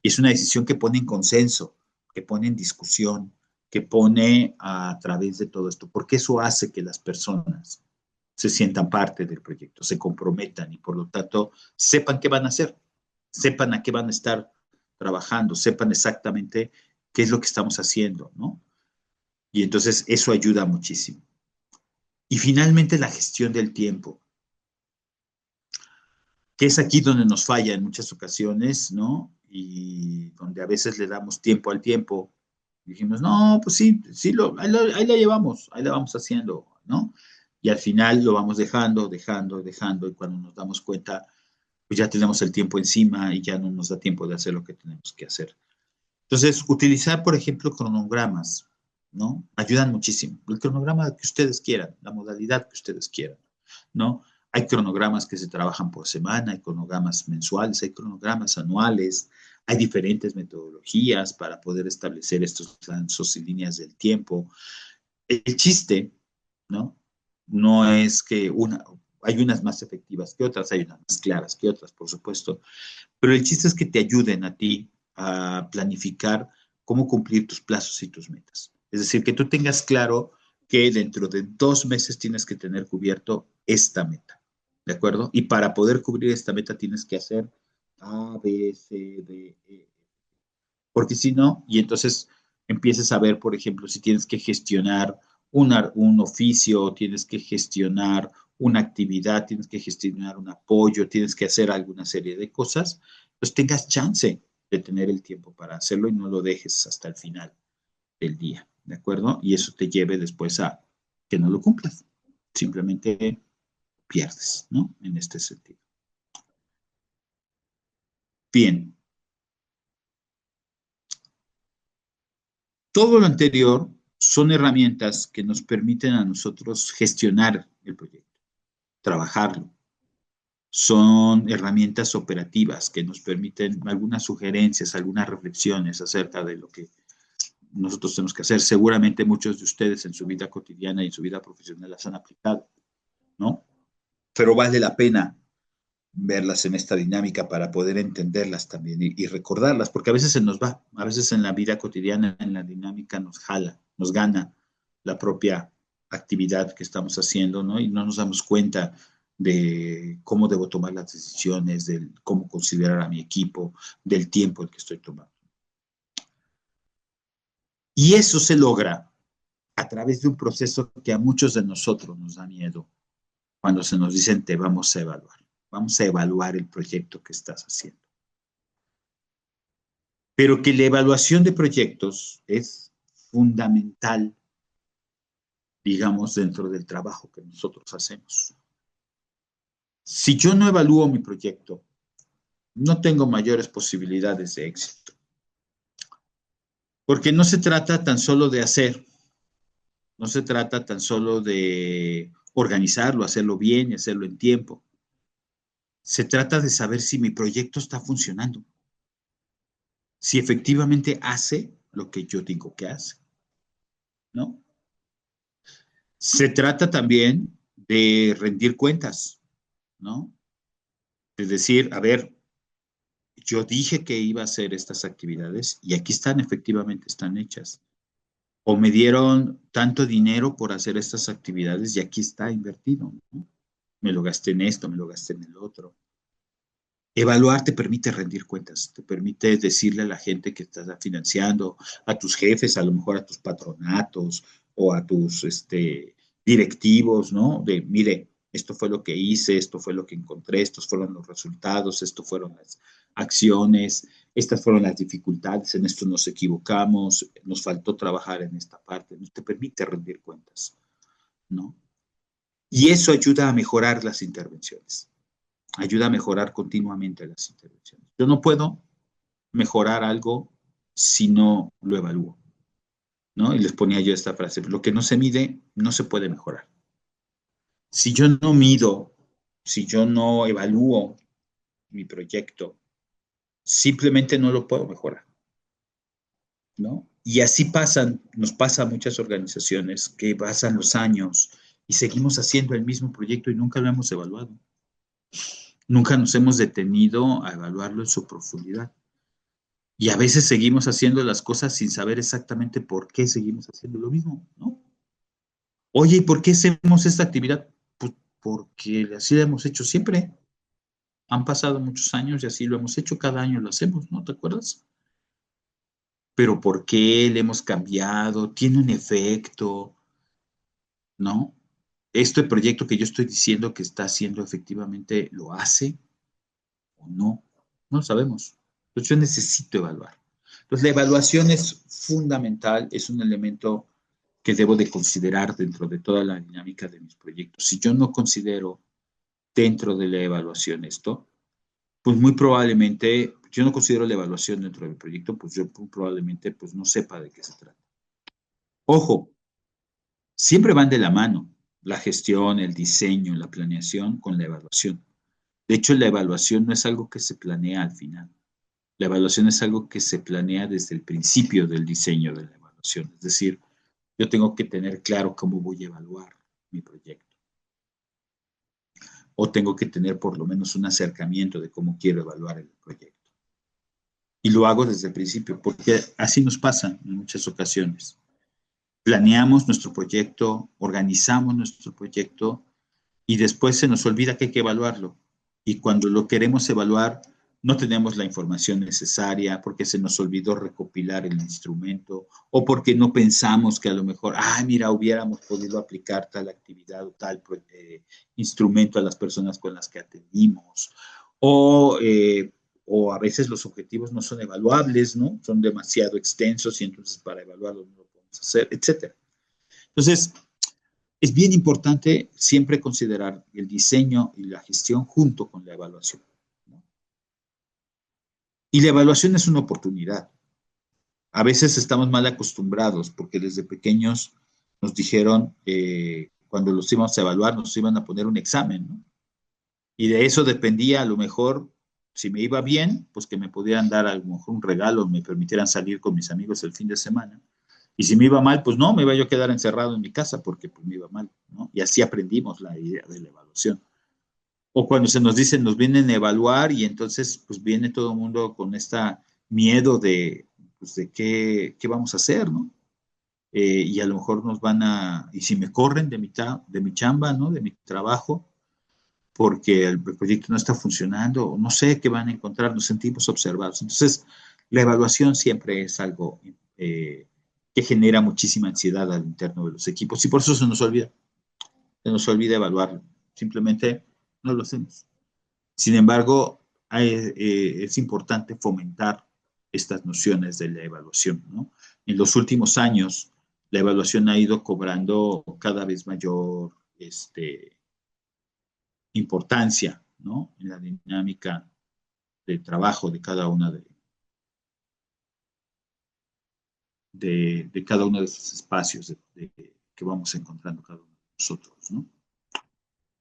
Y es una decisión que pone en consenso, que pone en discusión, que pone a través de todo esto, porque eso hace que las personas se sientan parte del proyecto, se comprometan y por lo tanto sepan qué van a hacer, sepan a qué van a estar trabajando, sepan exactamente qué es lo que estamos haciendo, ¿no? Y entonces eso ayuda muchísimo. Y finalmente la gestión del tiempo, que es aquí donde nos falla en muchas ocasiones, ¿no? Y donde a veces le damos tiempo al tiempo. Dijimos, no, pues sí, ahí la llevamos, ahí la vamos haciendo, ¿no? Y al final lo vamos dejando, y cuando nos damos cuenta, pues ya tenemos el tiempo encima y ya no nos da tiempo de hacer lo que tenemos que hacer. Entonces, utilizar, por ejemplo, cronogramas, ¿no? Ayudan muchísimo. El cronograma que ustedes quieran, la modalidad que ustedes quieran, ¿no? Hay cronogramas que se trabajan por semana, hay cronogramas mensuales, hay cronogramas anuales, hay diferentes metodologías para poder establecer estos lanzos y líneas del tiempo. El chiste, ¿no? No es que hay unas más efectivas que otras, hay unas más claras que otras, por supuesto, pero el chiste es que te ayuden a ti a planificar cómo cumplir tus plazos y tus metas. Es decir, que tú tengas claro que dentro de 2 meses tienes que tener cubierto esta meta, ¿de acuerdo? Y para poder cubrir esta meta tienes que hacer A, B, C, D, E. Porque si no, y entonces empieces a ver, por ejemplo, si tienes que gestionar un oficio, tienes que gestionar una actividad, tienes que gestionar un apoyo, tienes que hacer alguna serie de cosas, pues tengas chance de tener el tiempo para hacerlo y no lo dejes hasta el final del día, ¿de acuerdo? Y eso te lleve después a que no lo cumplas. Simplemente pierdes, ¿no? En este sentido. Bien, todo lo anterior son herramientas que nos permiten a nosotros gestionar el proyecto, trabajarlo. Son herramientas operativas que nos permiten algunas sugerencias, algunas reflexiones acerca de lo que nosotros tenemos que hacer. Seguramente muchos de ustedes en su vida cotidiana y en su vida profesional las han aplicado, ¿no? Pero vale la pena verlas en esta dinámica para poder entenderlas también y recordarlas, porque a veces se nos va, a veces en la vida cotidiana, en la dinámica nos jala, nos gana la propia actividad que estamos haciendo, ¿no? Y no nos damos cuenta de cómo debo tomar las decisiones, de cómo considerar a mi equipo, del tiempo el que estoy tomando. Y eso se logra a través de un proceso que a muchos de nosotros nos da miedo cuando se nos dicen te vamos a evaluar. Vamos a evaluar el proyecto que estás haciendo. Pero que la evaluación de proyectos es fundamental, digamos, dentro del trabajo que nosotros hacemos. Si yo no evalúo mi proyecto, no tengo mayores posibilidades de éxito. Porque no se trata tan solo de hacer, no se trata tan solo de organizarlo, hacerlo bien y hacerlo en tiempo. Se trata de saber si mi proyecto está funcionando, si efectivamente hace lo que yo digo que hace, ¿no? Se trata también de rendir cuentas, ¿no? Es decir, a ver, yo dije que iba a hacer estas actividades y aquí están, efectivamente están hechas. O me dieron tanto dinero por hacer estas actividades y aquí está invertido, ¿no? Me lo gasté en esto, me lo gasté en el otro. Evaluar te permite rendir cuentas, te permite decirle a la gente que estás financiando, a tus jefes, a lo mejor a tus patronatos o a tus directivos, ¿no? De, mire, esto fue lo que hice, esto fue lo que encontré, estos fueron los resultados, esto fueron las acciones, estas fueron las dificultades, en esto nos equivocamos, nos faltó trabajar en esta parte, te permite rendir cuentas, ¿no? Y eso ayuda a mejorar las intervenciones, ayuda a mejorar continuamente las intervenciones. Yo no puedo mejorar algo si no lo evalúo, ¿no? Y les ponía yo esta frase, lo que no se mide no se puede mejorar. Si yo no mido, si yo no evalúo mi proyecto, simplemente no lo puedo mejorar, ¿no? Y así pasan, nos pasa a muchas organizaciones que pasan los años y seguimos haciendo el mismo proyecto y nunca lo hemos evaluado. Nunca nos hemos detenido a evaluarlo en su profundidad. Y a veces seguimos haciendo las cosas sin saber exactamente por qué seguimos haciendo lo mismo, ¿no? Oye, ¿y por qué hacemos esta actividad? Pues porque así lo hemos hecho siempre. Han pasado muchos años y así lo hemos hecho. Cada año lo hacemos, ¿no te acuerdas? Pero ¿por qué le hemos cambiado? Tiene un efecto, ¿no? Este proyecto que yo estoy diciendo que está haciendo efectivamente, ¿lo hace o no? No lo sabemos. Entonces yo necesito evaluar. Entonces la evaluación es fundamental, es un elemento que debo de considerar dentro de toda la dinámica de mis proyectos. Si yo no considero dentro de la evaluación esto, pues muy probablemente, yo no considero la evaluación dentro del proyecto, pues yo probablemente pues no sepa de qué se trata. Ojo, siempre van de la mano la gestión, el diseño, la planeación con la evaluación. De hecho, la evaluación no es algo que se planea al final. La evaluación es algo que se planea desde el principio del diseño de la evaluación. Es decir, yo tengo que tener claro cómo voy a evaluar mi proyecto. O tengo que tener por lo menos un acercamiento de cómo quiero evaluar el proyecto. Y lo hago desde el principio, porque así nos pasa en muchas ocasiones. Planeamos nuestro proyecto, organizamos nuestro proyecto y después se nos olvida que hay que evaluarlo. Y cuando lo queremos evaluar, no tenemos la información necesaria porque se nos olvidó recopilar el instrumento o porque no pensamos que a lo mejor, mira, hubiéramos podido aplicar tal actividad o tal instrumento a las personas con las que atendimos. O, o a veces los objetivos no son evaluables, ¿no? Son demasiado extensos y entonces para evaluarlos no lo podemos hacer, etcétera. Entonces, es bien importante siempre considerar el diseño y la gestión junto con la evaluación, ¿no? Y la evaluación es una oportunidad. A veces estamos mal acostumbrados porque desde pequeños nos dijeron, cuando los íbamos a evaluar, nos iban a poner un examen, ¿no? Y de eso dependía a lo mejor, si me iba bien, pues que me podían dar a lo mejor un regalo, me permitieran salir con mis amigos el fin de semana. Y si me iba mal, pues no, me iba yo a quedar encerrado en mi casa porque pues me iba mal, ¿no? Y así aprendimos la idea de la evaluación. O cuando se nos dicen, nos vienen a evaluar y entonces pues viene todo el mundo con este miedo de, pues, de qué vamos a hacer, ¿no? Y a lo mejor nos van a, y si me corren de mi chamba, ¿no? De mi trabajo, porque el proyecto no está funcionando, o no sé qué van a encontrar, nos sentimos observados. Entonces, la evaluación siempre es algo que genera muchísima ansiedad al interno de los equipos y por eso se nos olvida evaluarlo. Simplemente no lo hacemos. Sin embargo, es importante fomentar estas nociones de la evaluación, ¿no? En los últimos años, la evaluación ha ido cobrando cada vez mayor importancia, ¿no? En la dinámica de trabajo de cada una de cada uno de esos espacios que vamos encontrando cada uno de nosotros, ¿no?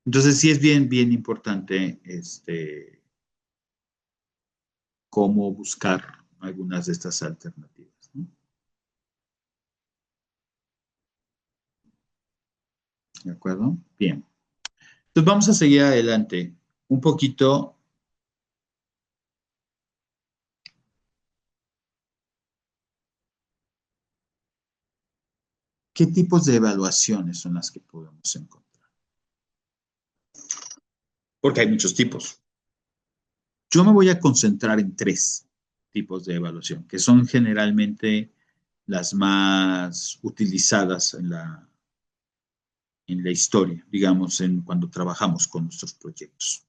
Entonces sí es bien, bien importante cómo buscar algunas de estas alternativas, ¿no? ¿De acuerdo? Bien. Entonces vamos a seguir adelante un poquito. ¿Qué tipos de evaluaciones son las que podemos encontrar? Porque hay muchos tipos. Yo me voy a concentrar en tres tipos de evaluación, que son generalmente las más utilizadas en la historia, digamos, cuando trabajamos con nuestros proyectos.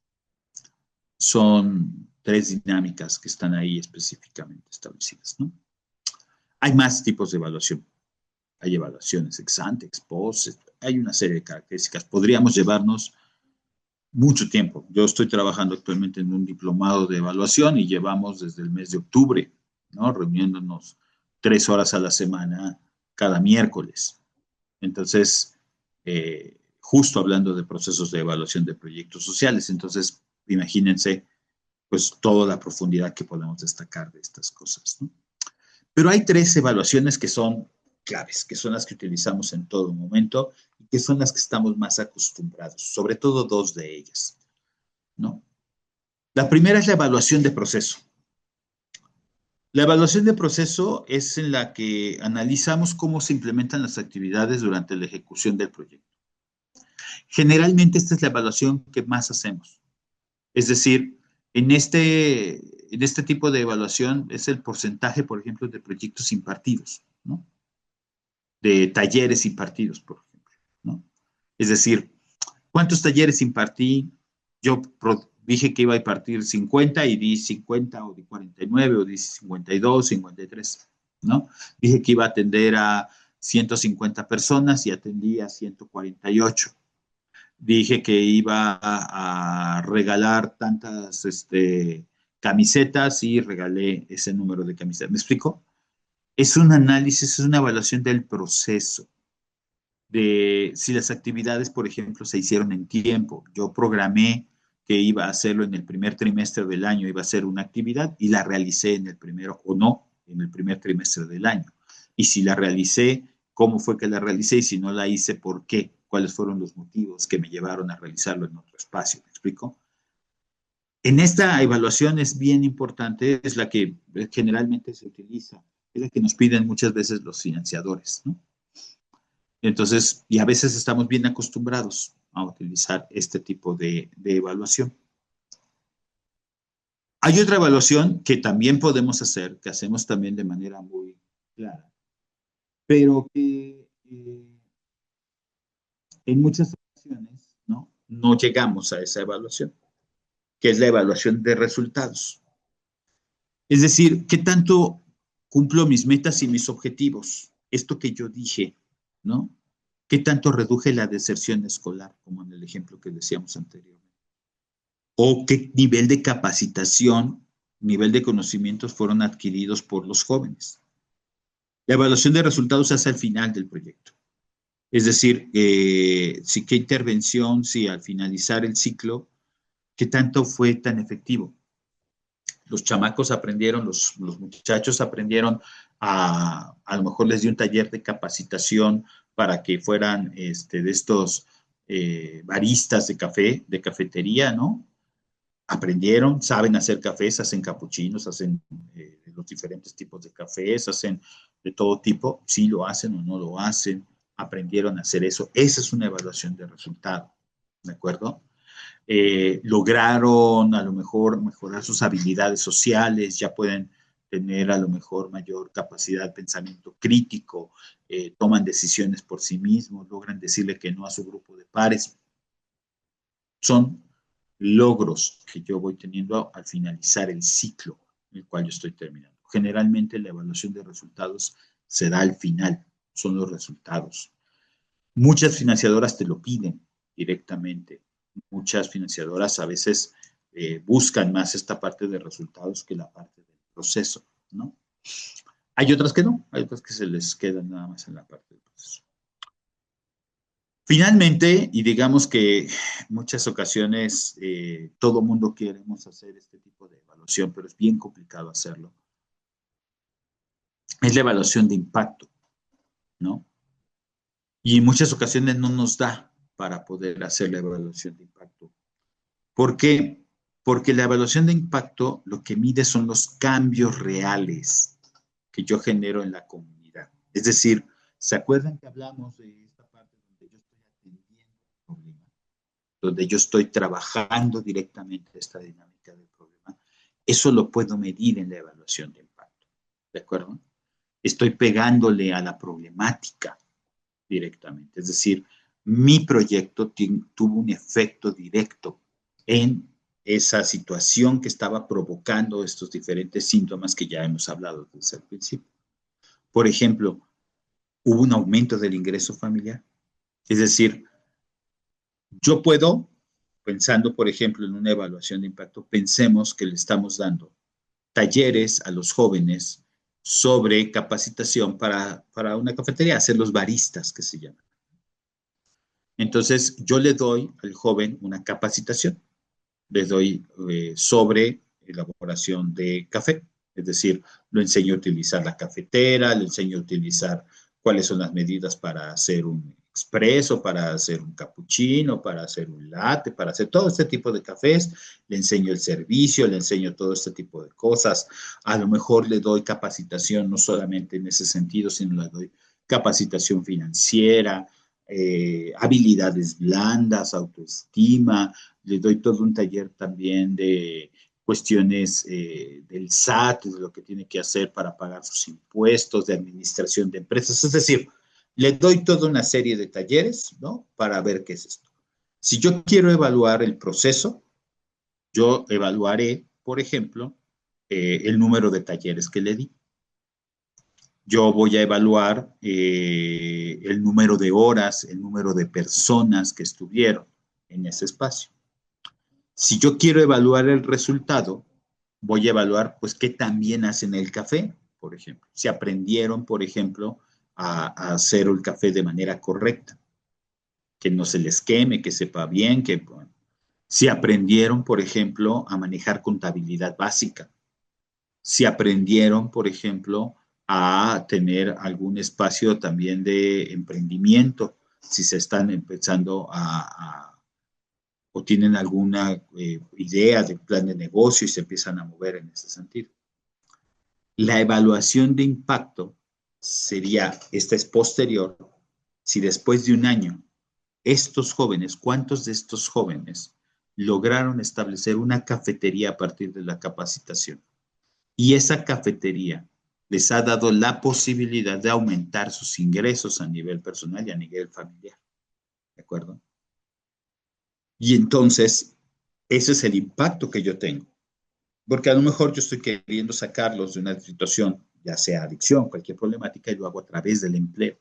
Son tres dinámicas que están ahí específicamente establecidas, ¿no? Hay más tipos de evaluación. Hay evaluaciones ex ante, ex post, hay una serie de características. Podríamos llevarnos mucho tiempo. Yo estoy trabajando actualmente en un diplomado de evaluación y llevamos desde el mes de octubre, ¿no? Reuniéndonos 3 horas a la semana cada miércoles. Entonces, justo hablando de procesos de evaluación de proyectos sociales. Entonces, imagínense, pues, toda la profundidad que podemos destacar de estas cosas, ¿no? Pero hay tres evaluaciones que son claves, que son las que utilizamos en todo momento y que son las que estamos más acostumbrados, sobre todo dos de ellas, ¿no? La primera es la evaluación de proceso. La evaluación de proceso es en la que analizamos cómo se implementan las actividades durante la ejecución del proyecto. Generalmente esta es la evaluación que más hacemos. Es decir, en este tipo de evaluación es el porcentaje, por ejemplo, de proyectos impartidos, ¿no? De talleres impartidos, por ejemplo, ¿no? Es decir, ¿cuántos talleres impartí? Yo dije que iba a impartir 50 y di 50 o di 49 o di 52, 53, ¿no? Dije que iba a atender a 150 personas y atendí a 148. Dije que iba a regalar tantas camisetas y regalé ese número de camisetas. ¿Me explico? Es un análisis, es una evaluación del proceso, de si las actividades, por ejemplo, se hicieron en tiempo. Yo programé que iba a hacerlo en el primer trimestre del año, iba a hacer una actividad y la realicé en el primero o no, en el primer trimestre del año. Y si la realicé, ¿cómo fue que la realicé? Y si no la hice, ¿por qué? ¿Cuáles fueron los motivos que me llevaron a realizarlo en otro espacio? ¿Me explico? En esta evaluación es bien importante, es la que generalmente se utiliza, es la que nos piden muchas veces los financiadores, ¿no? Entonces, y a veces estamos bien acostumbrados a utilizar este tipo de evaluación. Hay otra evaluación que también podemos hacer, que hacemos también de manera muy clara, pero que en muchas ocasiones no llegamos a esa evaluación, que es la evaluación de resultados. Es decir, ¿qué tanto cumplo mis metas y mis objetivos? Esto que yo dije, ¿no? ¿Qué tanto reduje la deserción escolar, como en el ejemplo que decíamos anteriormente? ¿O qué nivel de capacitación, nivel de conocimientos fueron adquiridos por los jóvenes? La evaluación de resultados se hace al final del proyecto. Es decir, si qué intervención, si al finalizar el ciclo, qué tanto fue tan efectivo. Los chamacos aprendieron, los muchachos aprendieron a lo mejor les di un taller de capacitación para que fueran de estos baristas de café, de cafetería, ¿no? Aprendieron, saben hacer cafés, hacen capuchinos, hacen los diferentes tipos de cafés, hacen de todo tipo, sí lo hacen o no lo hacen, aprendieron a hacer eso. Esa es una evaluación de resultado, ¿de acuerdo? Lograron a lo mejor mejorar sus habilidades sociales, ya pueden tener a lo mejor mayor capacidad de pensamiento crítico, toman decisiones por sí mismos, logran decirle que no a su grupo de pares. Son logros que yo voy teniendo al finalizar el ciclo en el cual yo estoy terminando. Generalmente la evaluación de resultados se da al final, son los resultados. Muchas financiadoras te lo piden directamente. Muchas financiadoras a veces buscan más esta parte de resultados que la parte del proceso, ¿no? Hay otras que no, hay otras que se les quedan nada más en la parte del proceso. Finalmente, y digamos que en muchas ocasiones todo mundo queremos hacer este tipo de evaluación, pero es bien complicado hacerlo, es la evaluación de impacto, ¿no? Y en muchas ocasiones no nos da para poder hacer la evaluación de impacto. ¿Por qué? Porque la evaluación de impacto lo que mide son los cambios reales que yo genero en la comunidad. Es decir, ¿se acuerdan que hablamos de esta parte donde yo estoy atendiendo el problema? Donde yo estoy trabajando directamente esta dinámica del problema. Eso lo puedo medir en la evaluación de impacto. ¿De acuerdo? Estoy pegándole a la problemática directamente. Es decir, mi proyecto tuvo un efecto directo en esa situación que estaba provocando estos diferentes síntomas que ya hemos hablado desde el principio. Por ejemplo, hubo un aumento del ingreso familiar. Es decir, yo puedo, pensando, por ejemplo, en una evaluación de impacto, pensemos que le estamos dando talleres a los jóvenes sobre capacitación para una cafetería, hacer los baristas, que se llaman. Entonces, yo le doy al joven una capacitación, le doy sobre elaboración de café, es decir, lo enseño a utilizar la cafetera, le enseño a utilizar cuáles son las medidas para hacer un expreso, para hacer un cappuccino, para hacer un latte, para hacer todo este tipo de cafés, le enseño el servicio, le enseño todo este tipo de cosas, a lo mejor le doy capacitación no solamente en ese sentido, sino le doy capacitación financiera, habilidades blandas, autoestima, le doy todo un taller también de cuestiones del SAT, de lo que tiene que hacer para pagar sus impuestos, de administración de empresas, es decir, le doy toda una serie de talleres, ¿no? Para ver qué es esto. Si yo quiero evaluar el proceso, yo evaluaré, por ejemplo, el número de talleres que le di. Yo voy a evaluar el número de horas, el número de personas que estuvieron en ese espacio. Si yo quiero evaluar el resultado, voy a evaluar, pues, qué también hacen el café, por ejemplo. Si aprendieron, por ejemplo, a hacer el café de manera correcta, que no se les queme, que sepa bien, que, bueno, si aprendieron, por ejemplo, a manejar contabilidad básica, si aprendieron, por ejemplo, a tener algún espacio también de emprendimiento, si se están empezando o tienen alguna idea de plan de negocio y se empiezan a mover en ese sentido. La evaluación de impacto sería, esta es posterior, si después de un año estos jóvenes, ¿cuántos de estos jóvenes lograron establecer una cafetería a partir de la capacitación? Y esa cafetería les ha dado la posibilidad de aumentar sus ingresos a nivel personal y a nivel familiar. ¿De acuerdo? Y entonces, ese es el impacto que yo tengo. Porque a lo mejor yo estoy queriendo sacarlos de una situación, ya sea adicción, cualquier problemática, y lo hago a través del empleo,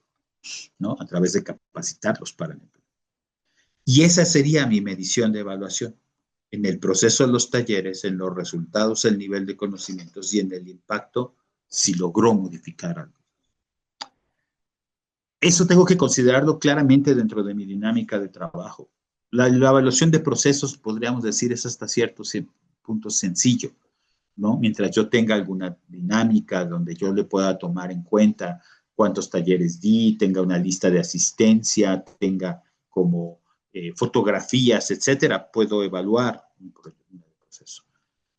¿no? A través de capacitarlos para el empleo. Y esa sería mi medición de evaluación. En el proceso de los talleres, en los resultados, el nivel de conocimientos y en el impacto, si logró modificar algo. Eso tengo que considerarlo claramente dentro de mi dinámica de trabajo. La evaluación de procesos, podríamos decir, es hasta cierto punto sencillo, ¿no? Mientras yo tenga alguna dinámica donde yo le pueda tomar en cuenta cuántos talleres di, tenga una lista de asistencia, tenga como fotografías, etcétera, puedo evaluar un proceso.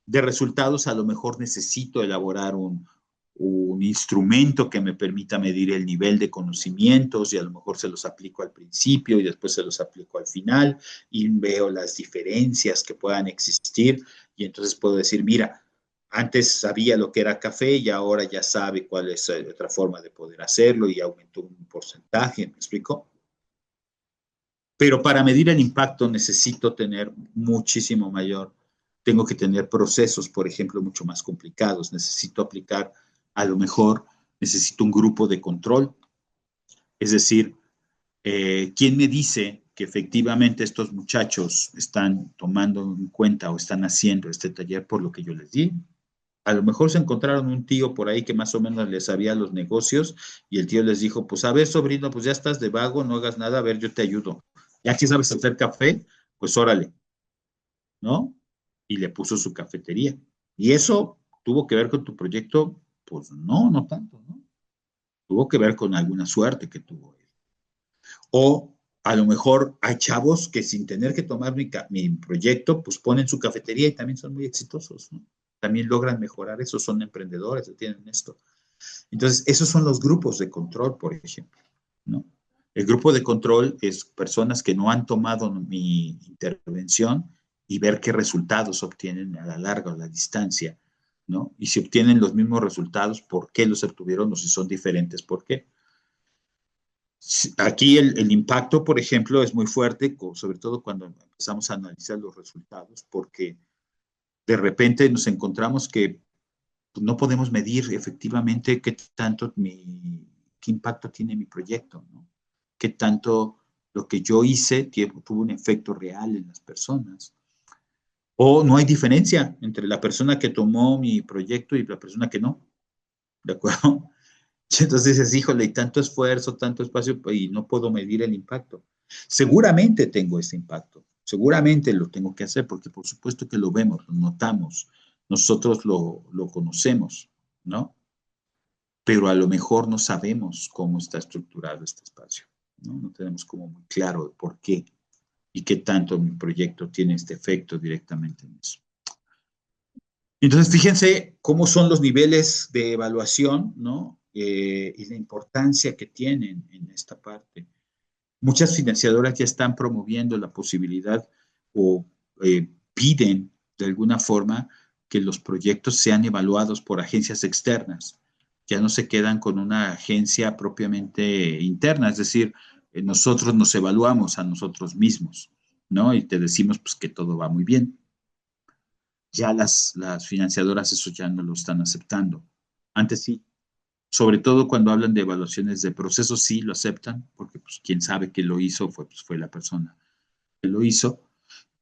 De resultados, a lo mejor necesito elaborar un instrumento que me permita medir el nivel de conocimientos y a lo mejor se los aplico al principio y después se los aplico al final y veo las diferencias que puedan existir y entonces puedo decir, mira, antes sabía lo que era café y ahora ya sabe cuál es otra forma de poder hacerlo y aumentó un porcentaje, ¿me explico? Pero para medir el impacto necesito tener muchísimo mayor, tengo que tener procesos, por ejemplo, mucho más complicados, necesito aplicar, a lo mejor necesito un grupo de control, es decir, ¿quién me dice que efectivamente estos muchachos están tomando en cuenta o están haciendo este taller por lo que yo les di. A lo mejor se encontraron un tío por ahí que más o menos les sabía los negocios y el tío les dijo, pues a ver, sobrino, pues ya estás de vago, no hagas nada, a ver, yo te ayudo. Ya que sabes hacer café, pues órale, ¿no? Y le puso su cafetería. ¿Y eso tuvo que ver con tu proyecto? Pues no, no tanto, ¿no? Tuvo que ver con alguna suerte que tuvo él. O a lo mejor hay chavos que sin tener que tomar mi proyecto, pues ponen su cafetería y también son muy exitosos, ¿no? También logran mejorar eso, son emprendedores, tienen esto. Entonces, esos son los grupos de control, por ejemplo, ¿no? El grupo de control es personas que no han tomado mi intervención y ver qué resultados obtienen a la larga o a la distancia, ¿no? Y si obtienen los mismos resultados, ¿por qué los obtuvieron? O si son diferentes, ¿por qué? Aquí el impacto, por ejemplo, es muy fuerte, sobre todo cuando empezamos a analizar los resultados, porque de repente nos encontramos que no podemos medir efectivamente qué impacto tiene mi proyecto, ¿no? Qué tanto lo que yo hice tuvo un efecto real en las personas. O no hay diferencia entre la persona que tomó mi proyecto y la persona que no, ¿de acuerdo? Entonces dices, híjole, y tanto esfuerzo, tanto espacio, y no puedo medir el impacto. Seguramente tengo ese impacto, seguramente lo tengo que hacer, porque por supuesto que lo vemos, lo notamos, nosotros lo conocemos, ¿no? Pero a lo mejor no sabemos cómo está estructurado este espacio, ¿no? No tenemos como muy claro por qué y qué tanto mi proyecto tiene este efecto directamente en eso. Entonces, fíjense cómo son los niveles de evaluación, ¿no? Y la importancia que tienen en esta parte. Muchas financiadoras ya están promoviendo la posibilidad o piden de alguna forma que los proyectos sean evaluados por agencias externas. Ya no se quedan con una agencia propiamente interna, es decir, nosotros nos evaluamos a nosotros mismos, ¿no? Y te decimos pues que todo va muy bien. Ya las financiadoras eso ya no lo están aceptando. Antes sí, sobre todo cuando hablan de evaluaciones de procesos, sí lo aceptan, porque pues quien sabe que lo hizo fue la persona que lo hizo,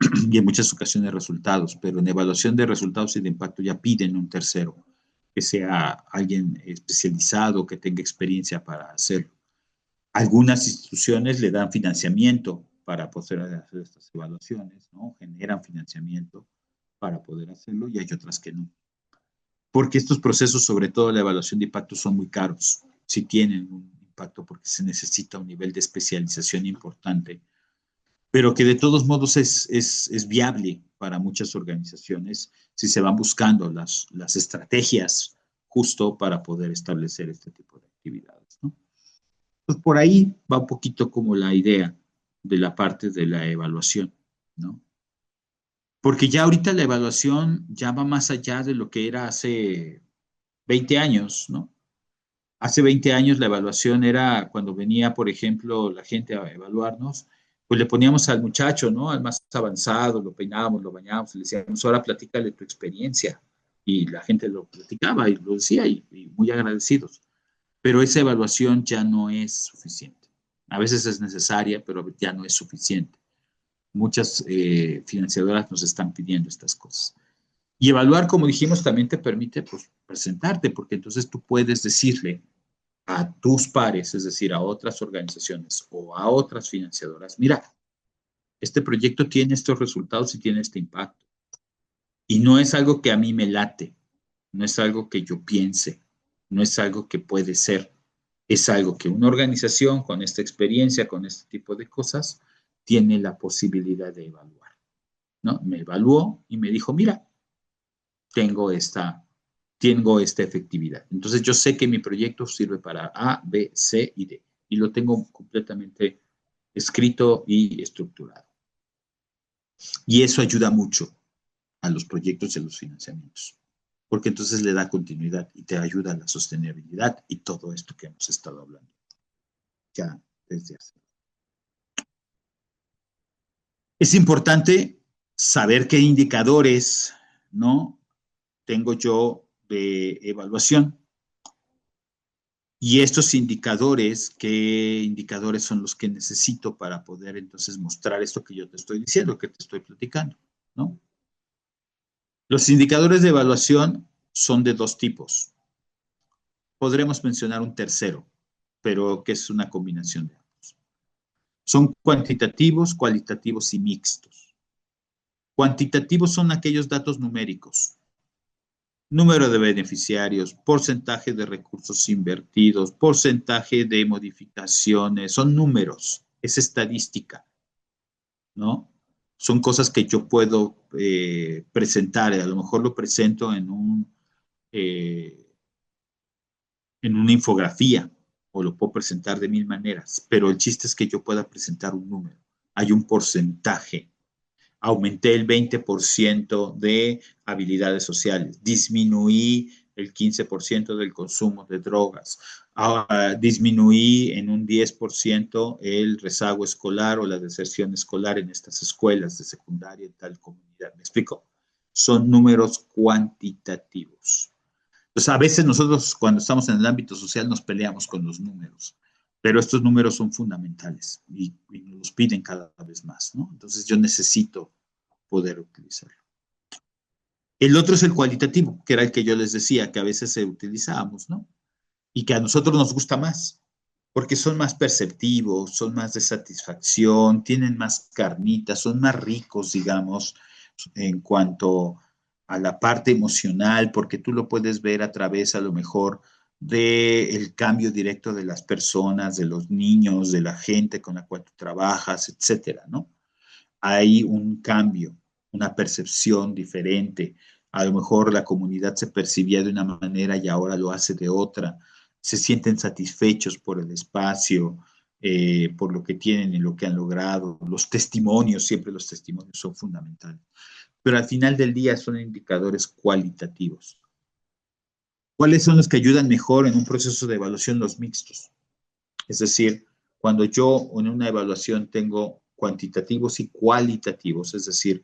y en muchas ocasiones resultados, pero en evaluación de resultados y de impacto ya piden un tercero, que sea alguien especializado, que tenga experiencia para hacerlo. Algunas instituciones le dan financiamiento para poder hacer estas evaluaciones, ¿no? Generan financiamiento para poder hacerlo y hay otras que no. Porque estos procesos, sobre todo la evaluación de impacto, son muy caros. Si tienen un impacto porque se necesita un nivel de especialización importante, pero que de todos modos es viable para muchas organizaciones si se van buscando las estrategias justo para poder establecer este tipo de actividades, ¿no? Pues por ahí va un poquito como la idea de la parte de la evaluación, ¿no? Porque ya ahorita la evaluación ya va más allá de lo que era hace 20 años, ¿no? Hace 20 años la evaluación era cuando venía, por ejemplo, la gente a evaluarnos, pues le poníamos al muchacho, ¿no? Al más avanzado, lo peinábamos, lo bañábamos, le decíamos, ahora platícale tu experiencia. Y la gente lo platicaba y lo decía y muy agradecidos. Pero esa evaluación ya no es suficiente. A veces es necesaria, pero ya no es suficiente. Muchas financiadoras nos están pidiendo estas cosas. Y evaluar, como dijimos, también te permite pues, presentarte, porque entonces tú puedes decirle a tus pares, es decir, a otras organizaciones o a otras financiadoras, mira, este proyecto tiene estos resultados y tiene este impacto. Y no es algo que a mí me late, no es algo que yo piense, no es algo que puede ser, es algo que una organización con esta experiencia, con este tipo de cosas, tiene la posibilidad de evaluar, ¿no? Me evaluó y me dijo, mira, tengo esta efectividad. Entonces yo sé que mi proyecto sirve para A, B, C y D. Y lo tengo completamente escrito y estructurado. Y eso ayuda mucho a los proyectos y a los financiamientos, porque entonces le da continuidad y te ayuda a la sostenibilidad y todo esto que hemos estado hablando ya desde hace. Es importante saber qué indicadores, ¿no? Tengo yo de evaluación. Y estos indicadores, ¿qué indicadores son los que necesito para poder entonces mostrar esto que yo te estoy diciendo, que te estoy platicando, ¿no? Los indicadores de evaluación son de dos tipos. Podremos mencionar un tercero, pero que es una combinación de ambos. Son cuantitativos, cualitativos y mixtos. Cuantitativos son aquellos datos numéricos: número de beneficiarios, porcentaje de recursos invertidos, porcentaje de modificaciones, son números, es estadística, ¿no? Son cosas que yo puedo presentar, a lo mejor lo presento en una infografía o lo puedo presentar de mil maneras, pero el chiste es que yo pueda presentar un número. Hay un porcentaje. Aumenté el 20% de habilidades sociales, disminuí el 15% del consumo de drogas, disminuí en un 10% el rezago escolar o la deserción escolar en estas escuelas de secundaria en tal comunidad. ¿Me explico? Son números cuantitativos. Pues a veces nosotros cuando estamos en el ámbito social nos peleamos con los números, pero estos números son fundamentales y nos los piden cada vez más, ¿no? Entonces yo necesito poder utilizarlo. El otro es el cualitativo, que era el que yo les decía, que a veces utilizábamos, ¿no? Y que a nosotros nos gusta más, porque son más perceptivos, son más de satisfacción, tienen más carnitas, son más ricos, digamos, en cuanto a la parte emocional, porque tú lo puedes ver a través, a lo mejor, del cambio directo de las personas, de los niños, de la gente con la cual tú trabajas, etcétera, ¿no? Hay un cambio, una percepción diferente. A lo mejor la comunidad se percibía de una manera y ahora lo hace de otra. Se sienten satisfechos por el espacio, por lo que tienen y lo que han logrado. Los testimonios, siempre los testimonios son fundamentales. Pero al final del día son indicadores cualitativos. ¿Cuáles son los que ayudan mejor en un proceso de evaluación? Los mixtos. Es decir, cuando yo en una evaluación tengo cuantitativos y cualitativos, es decir,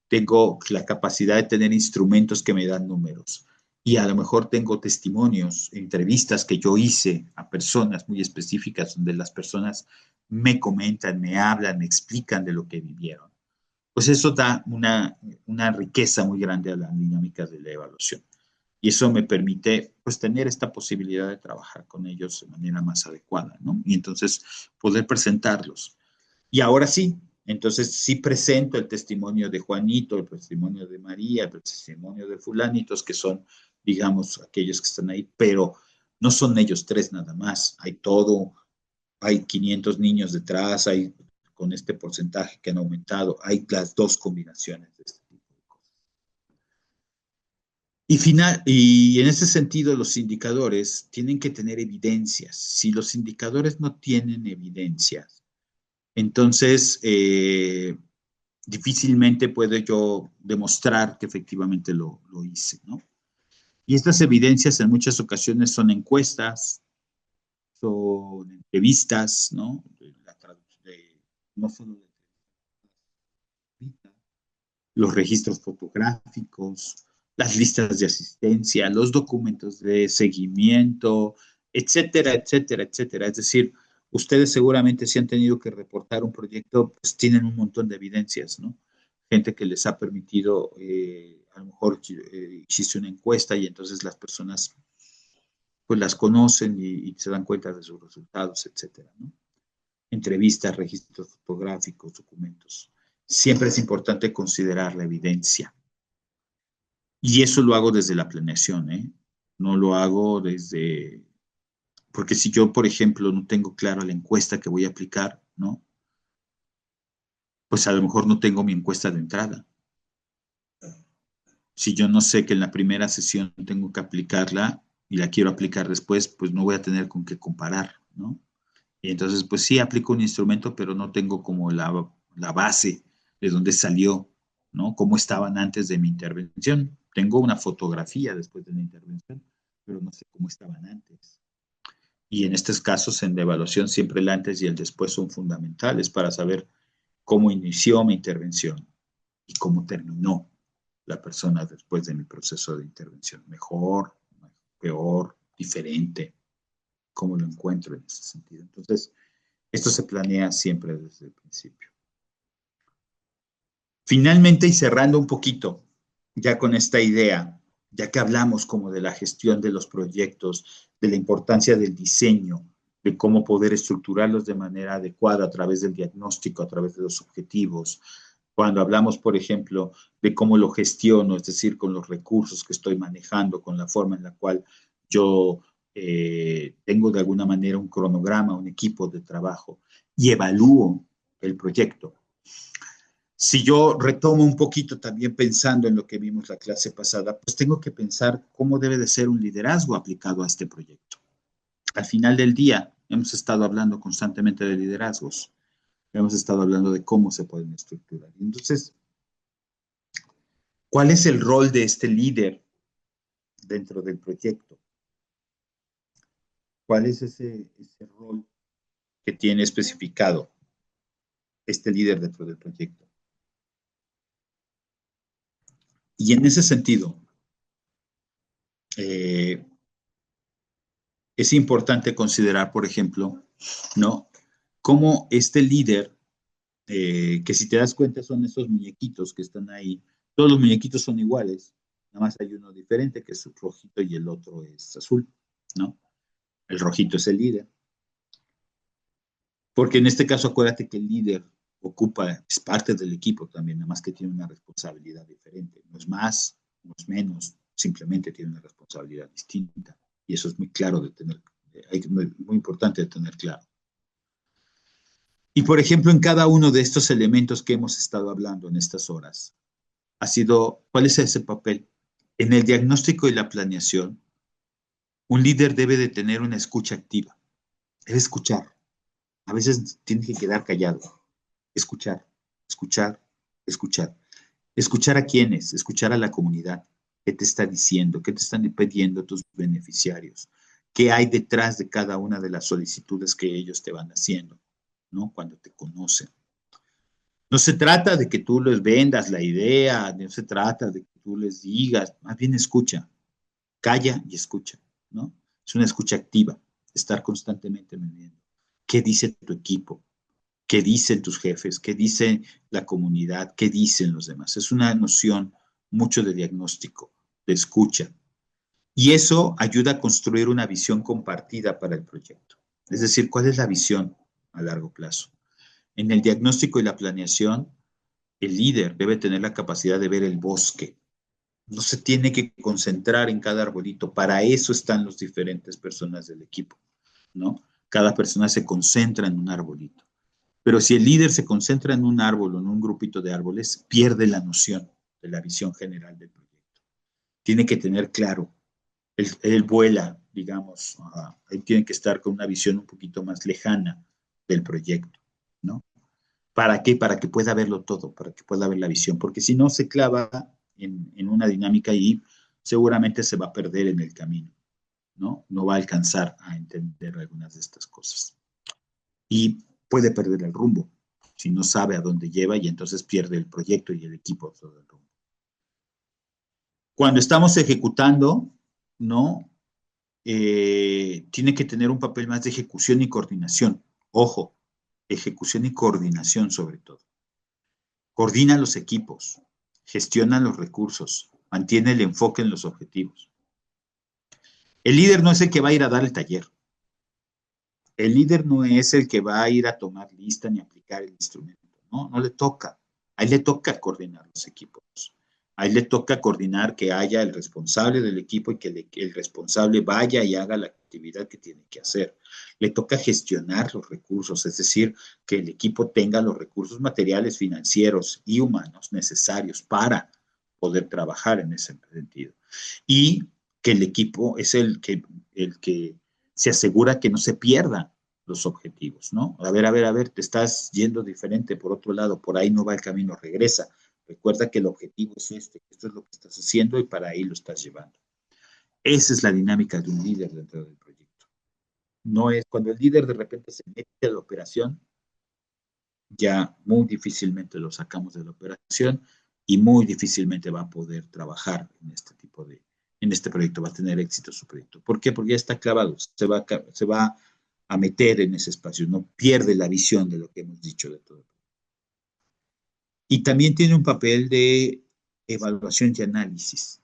tengo la capacidad de tener instrumentos que me dan números y a lo mejor tengo testimonios, entrevistas que yo hice a personas muy específicas donde las personas me comentan, me hablan, me explican de lo que vivieron. Pues eso da una riqueza muy grande a la dinámica de la evaluación. Y eso me permite, pues, tener esta posibilidad de trabajar con ellos de manera más adecuada, ¿no? Y entonces poder presentarlos. Y ahora sí, entonces sí presento el testimonio de Juanito, el testimonio de María, el testimonio de fulanitos, que son, digamos, aquellos que están ahí, pero no son ellos tres nada más. Hay todo, hay 500 niños detrás, hay con este porcentaje que han aumentado, hay las dos combinaciones de este tipo de cosas. Y en ese sentido, los indicadores tienen que tener evidencias. Si los indicadores no tienen evidencias, entonces difícilmente puedo yo demostrar que efectivamente lo hice, ¿no? Y estas evidencias en muchas ocasiones son encuestas, son entrevistas, ¿no? No solo de los registros fotográficos, las listas de asistencia, los documentos de seguimiento, etcétera, etcétera, etcétera. Es decir, ustedes seguramente si han tenido que reportar un proyecto, pues tienen un montón de evidencias, ¿no? Gente que les ha permitido, a lo mejor hiciste una encuesta y entonces las personas pues las conocen y se dan cuenta de sus resultados, etcétera, ¿no? Entrevistas, registros fotográficos, documentos. Siempre es importante considerar la evidencia. Y eso lo hago desde la planeación, ¿eh? No lo hago desde... Porque si yo, por ejemplo, no tengo claro la encuesta que voy a aplicar, ¿no? Pues a lo mejor no tengo mi encuesta de entrada. Si yo no sé que en la primera sesión tengo que aplicarla y la quiero aplicar después, pues no voy a tener con qué comparar, ¿no? Y entonces, pues sí, aplico un instrumento, pero no tengo como la base de dónde salió, ¿no? Cómo estaban antes de mi intervención. Tengo una fotografía después de la intervención, pero no sé cómo estaban antes. Y en estos casos, en la evaluación, siempre el antes y el después son fundamentales para saber cómo inició mi intervención y cómo terminó la persona después de mi proceso de intervención. Mejor, peor, diferente, cómo lo encuentro en ese sentido. Entonces, esto se planea siempre desde el principio. Finalmente, y cerrando un poquito, ya con esta idea, ya que hablamos como de la gestión de los proyectos, de la importancia del diseño, de cómo poder estructurarlos de manera adecuada a través del diagnóstico, a través de los objetivos. Cuando hablamos, por ejemplo, de cómo lo gestiono, es decir, con los recursos que estoy manejando, con la forma en la cual yo tengo de alguna manera un cronograma, un equipo de trabajo y evalúo el proyecto. Si yo retomo un poquito también pensando en lo que vimos la clase pasada, pues tengo que pensar cómo debe de ser un liderazgo aplicado a este proyecto. Al final del día, hemos estado hablando constantemente de liderazgos, hemos estado hablando de cómo se pueden estructurar. Entonces, ¿cuál es el rol de este líder dentro del proyecto? ¿Cuál es ese rol que tiene especificado este líder dentro del proyecto? Y en ese sentido, eh, es importante considerar, por ejemplo, ¿no? Cómo este líder, que si te das cuenta son esos muñequitos que están ahí, todos los muñequitos son iguales, nada más hay uno diferente que es rojito y el otro es azul, ¿no? El rojito es el líder. Porque en este caso acuérdate que el líder ocupa, es parte del equipo también, nada más que tiene una responsabilidad diferente. No es más, no es menos, simplemente tiene una responsabilidad distinta. Y eso es muy claro de tener, muy importante de tener claro. Y por ejemplo, en cada uno de estos elementos que hemos estado hablando en estas horas, ha sido, ¿cuál es ese papel? En el diagnóstico y la planeación, un líder debe de tener una escucha activa, debe escuchar. A veces tiene que quedar callado, escuchar, escuchar, escuchar. ¿Escuchar a quiénes? Escuchar a la comunidad. ¿Qué te está diciendo? ¿Qué te están pidiendo tus beneficiarios? ¿Qué hay detrás de cada una de las solicitudes que ellos te van haciendo, ¿no? Cuando te conocen. No se trata de que tú les vendas la idea, no se trata de que tú les digas, más bien escucha, calla y escucha, ¿no? Es una escucha activa, estar constantemente viviendo. ¿Qué dice tu equipo? ¿Qué dicen tus jefes? ¿Qué dice la comunidad? ¿Qué dicen los demás? Es una noción mucho de diagnóstico, de escucha. Y eso ayuda a construir una visión compartida para el proyecto. Es decir, ¿cuál es la visión a largo plazo? En el diagnóstico y la planeación, el líder debe tener la capacidad de ver el bosque. No se tiene que concentrar en cada arbolito. Para eso están las diferentes personas del equipo, ¿no? Cada persona se concentra en un arbolito. Pero si el líder se concentra en un árbol o en un grupito de árboles, pierde la noción de la visión general del proyecto. Tiene que tener claro, él vuela, digamos, él tiene que estar con una visión un poquito más lejana del proyecto, ¿no? ¿Para qué? Para que pueda verlo todo, para que pueda ver la visión, porque si no se clava en una dinámica y seguramente se va a perder en el camino, ¿no? No va a alcanzar a entender algunas de estas cosas. Y puede perder el rumbo si no sabe a dónde lleva y entonces pierde el proyecto y el equipo todo el rumbo. Cuando estamos ejecutando, ¿no? Tiene que tener un papel más de ejecución y coordinación. Ojo, ejecución y coordinación sobre todo. Coordina los equipos, gestiona los recursos, mantiene el enfoque en los objetivos. El líder no es el que va a ir a dar el taller. El líder no es el que va a ir a tomar lista ni aplicar el instrumento. No, no le toca. A él le toca coordinar los equipos. A él le toca coordinar que haya el responsable del equipo y que el responsable vaya y haga la actividad que tiene que hacer. Le toca gestionar los recursos, es decir, que el equipo tenga los recursos materiales, financieros y humanos necesarios para poder trabajar en ese sentido. Y que el equipo es el que se asegura que no se pierdan los objetivos, ¿no? A ver, te estás yendo diferente por otro lado, por ahí no va el camino, regresa. Recuerda que el objetivo es esto es lo que estás haciendo y para ahí lo estás llevando. Esa es la dinámica de un líder dentro del proyecto. No es cuando el líder de repente se mete a la operación, ya muy difícilmente lo sacamos de la operación y muy difícilmente va a poder trabajar en este tipo en este proyecto, va a tener éxito su proyecto. ¿Por qué? Porque ya está clavado, se va a meter en ese espacio, no pierde la visión de lo que hemos dicho de todo. Y también tiene un papel de evaluación y análisis.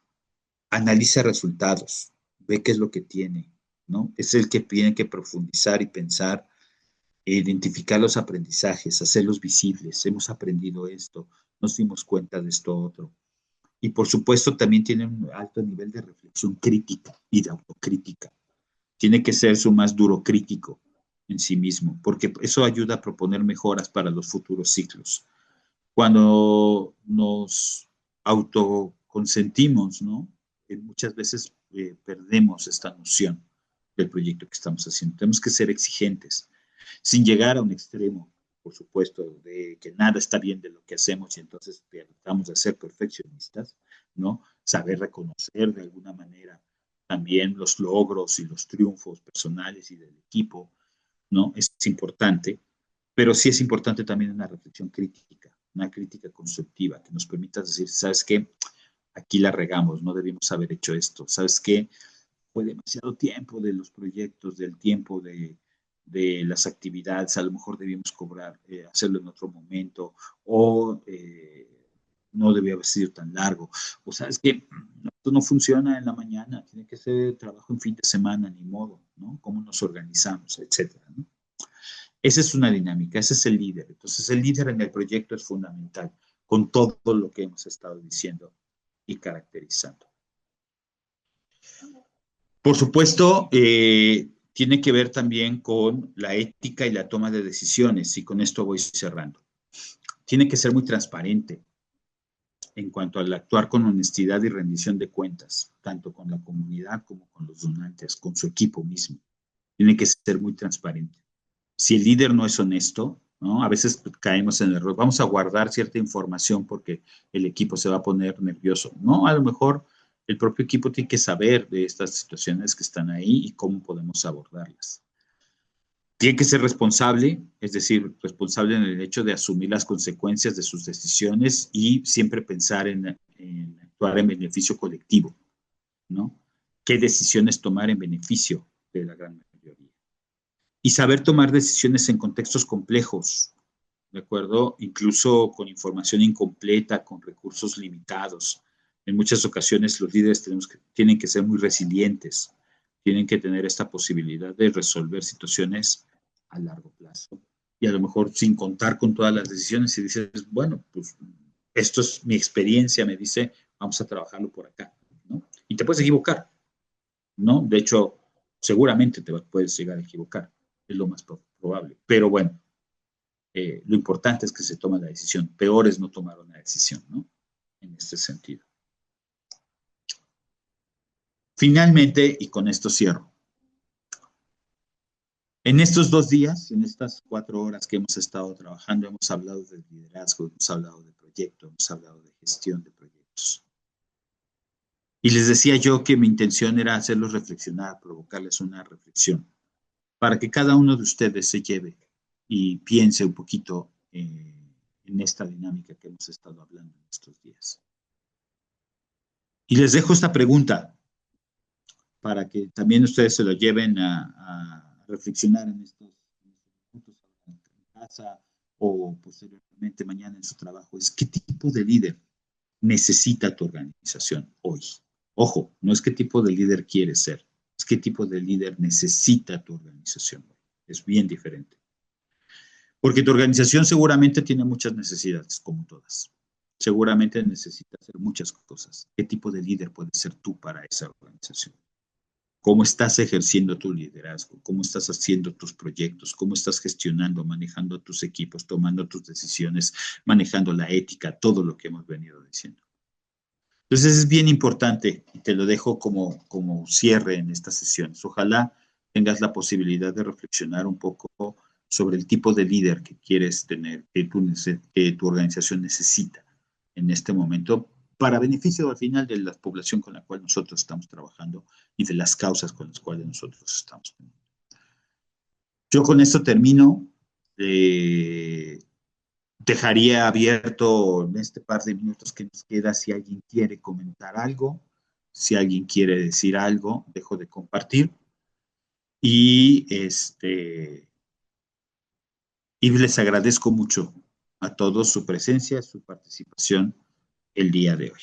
Analiza resultados, ve qué es lo que tiene, ¿no? Es el que tiene que profundizar y pensar, identificar los aprendizajes, hacerlos visibles. Hemos aprendido esto, nos dimos cuenta de esto otro. Y por supuesto también tiene un alto nivel de reflexión crítica y de autocrítica. Tiene que ser su más duro crítico en sí mismo, porque eso ayuda a proponer mejoras para los futuros ciclos. Cuando nos autoconsentimos, ¿no? Muchas veces perdemos esta noción del proyecto que estamos haciendo. Tenemos que ser exigentes, sin llegar a un extremo, por supuesto, de que nada está bien de lo que hacemos y entonces tratamos de ser perfeccionistas, ¿no? Saber reconocer de alguna manera también los logros y los triunfos personales y del equipo, ¿no? Es importante, pero sí es importante también una reflexión crítica, una crítica constructiva que nos permita decir, ¿sabes qué? Aquí la regamos, no debimos haber hecho esto, ¿sabes qué? Fue demasiado tiempo de los proyectos, del tiempo de las actividades, a lo mejor debíamos cobrar, hacerlo en otro momento, o no debía haber sido tan largo, o sabes que esto no funciona en la mañana, tiene que ser trabajo en fin de semana, ni modo, ¿no? Cómo nos organizamos, etcétera, ¿no? Esa es una dinámica, ese es el líder. Entonces, el líder en el proyecto es fundamental, con todo lo que hemos estado diciendo y caracterizando. Por supuesto, tiene que ver también con la ética y la toma de decisiones, y con esto voy cerrando. Tiene que ser muy transparente en cuanto al actuar con honestidad y rendición de cuentas, tanto con la comunidad como con los donantes, con su equipo mismo. Tiene que ser muy transparente. Si el líder no es honesto, ¿no? A veces caemos en el error, vamos a guardar cierta información porque el equipo se va a poner nervioso. No, a lo mejor el propio equipo tiene que saber de estas situaciones que están ahí y cómo podemos abordarlas. Tiene que ser responsable, es decir, responsable en el hecho de asumir las consecuencias de sus decisiones y siempre pensar en actuar en beneficio colectivo, ¿no? ¿Qué decisiones tomar en beneficio de la gran mayoría? Y saber tomar decisiones en contextos complejos, ¿de acuerdo? Incluso con información incompleta, con recursos limitados. En muchas ocasiones los líderes tienen que ser muy resilientes, tienen que tener esta posibilidad de resolver situaciones a largo plazo. Y a lo mejor sin contar con todas las decisiones y dices, bueno, pues esto es mi experiencia, me dice, vamos a trabajarlo por acá, ¿no? Y te puedes equivocar, ¿no? De hecho, seguramente te puedes llegar a equivocar, es lo más probable. Pero bueno, lo importante es que se toma la decisión. Peor es no tomar una decisión, ¿no? En este sentido. Finalmente, y con esto cierro, en estos 2 días, en estas 4 horas que hemos estado trabajando, hemos hablado de liderazgo, hemos hablado de proyectos, hemos hablado de gestión de proyectos. Y les decía yo que mi intención era hacerlos reflexionar, provocarles una reflexión, para que cada uno de ustedes se lleve y piense un poquito en esta dinámica que hemos estado hablando en estos días. Y les dejo esta pregunta para que también ustedes se lo lleven a reflexionar en estos minutos en casa o posteriormente mañana en su trabajo. Es ¿qué tipo de líder necesita tu organización hoy? Ojo, no es qué tipo de líder quieres ser, es qué tipo de líder necesita tu organización hoy. Es bien diferente. Porque tu organización seguramente tiene muchas necesidades, como todas. Seguramente necesita hacer muchas cosas. ¿Qué tipo de líder puedes ser tú para esa organización? ¿Cómo estás ejerciendo tu liderazgo? ¿Cómo estás haciendo tus proyectos? ¿Cómo estás gestionando, manejando tus equipos, tomando tus decisiones, manejando la ética, todo lo que hemos venido diciendo? Entonces es bien importante y te lo dejo como cierre en estas sesiones. Ojalá tengas la posibilidad de reflexionar un poco sobre el tipo de líder que quieres tener, que tu organización necesita en este momento, para beneficio al final de la población con la cual nosotros estamos trabajando y de las causas con las cuales nosotros estamos teniendo. Yo con esto termino. Dejaría abierto en este par de minutos que nos queda si alguien quiere comentar algo, Si alguien quiere decir algo, dejo de compartir. Y, y les agradezco mucho a todos su presencia, su participación el día de hoy.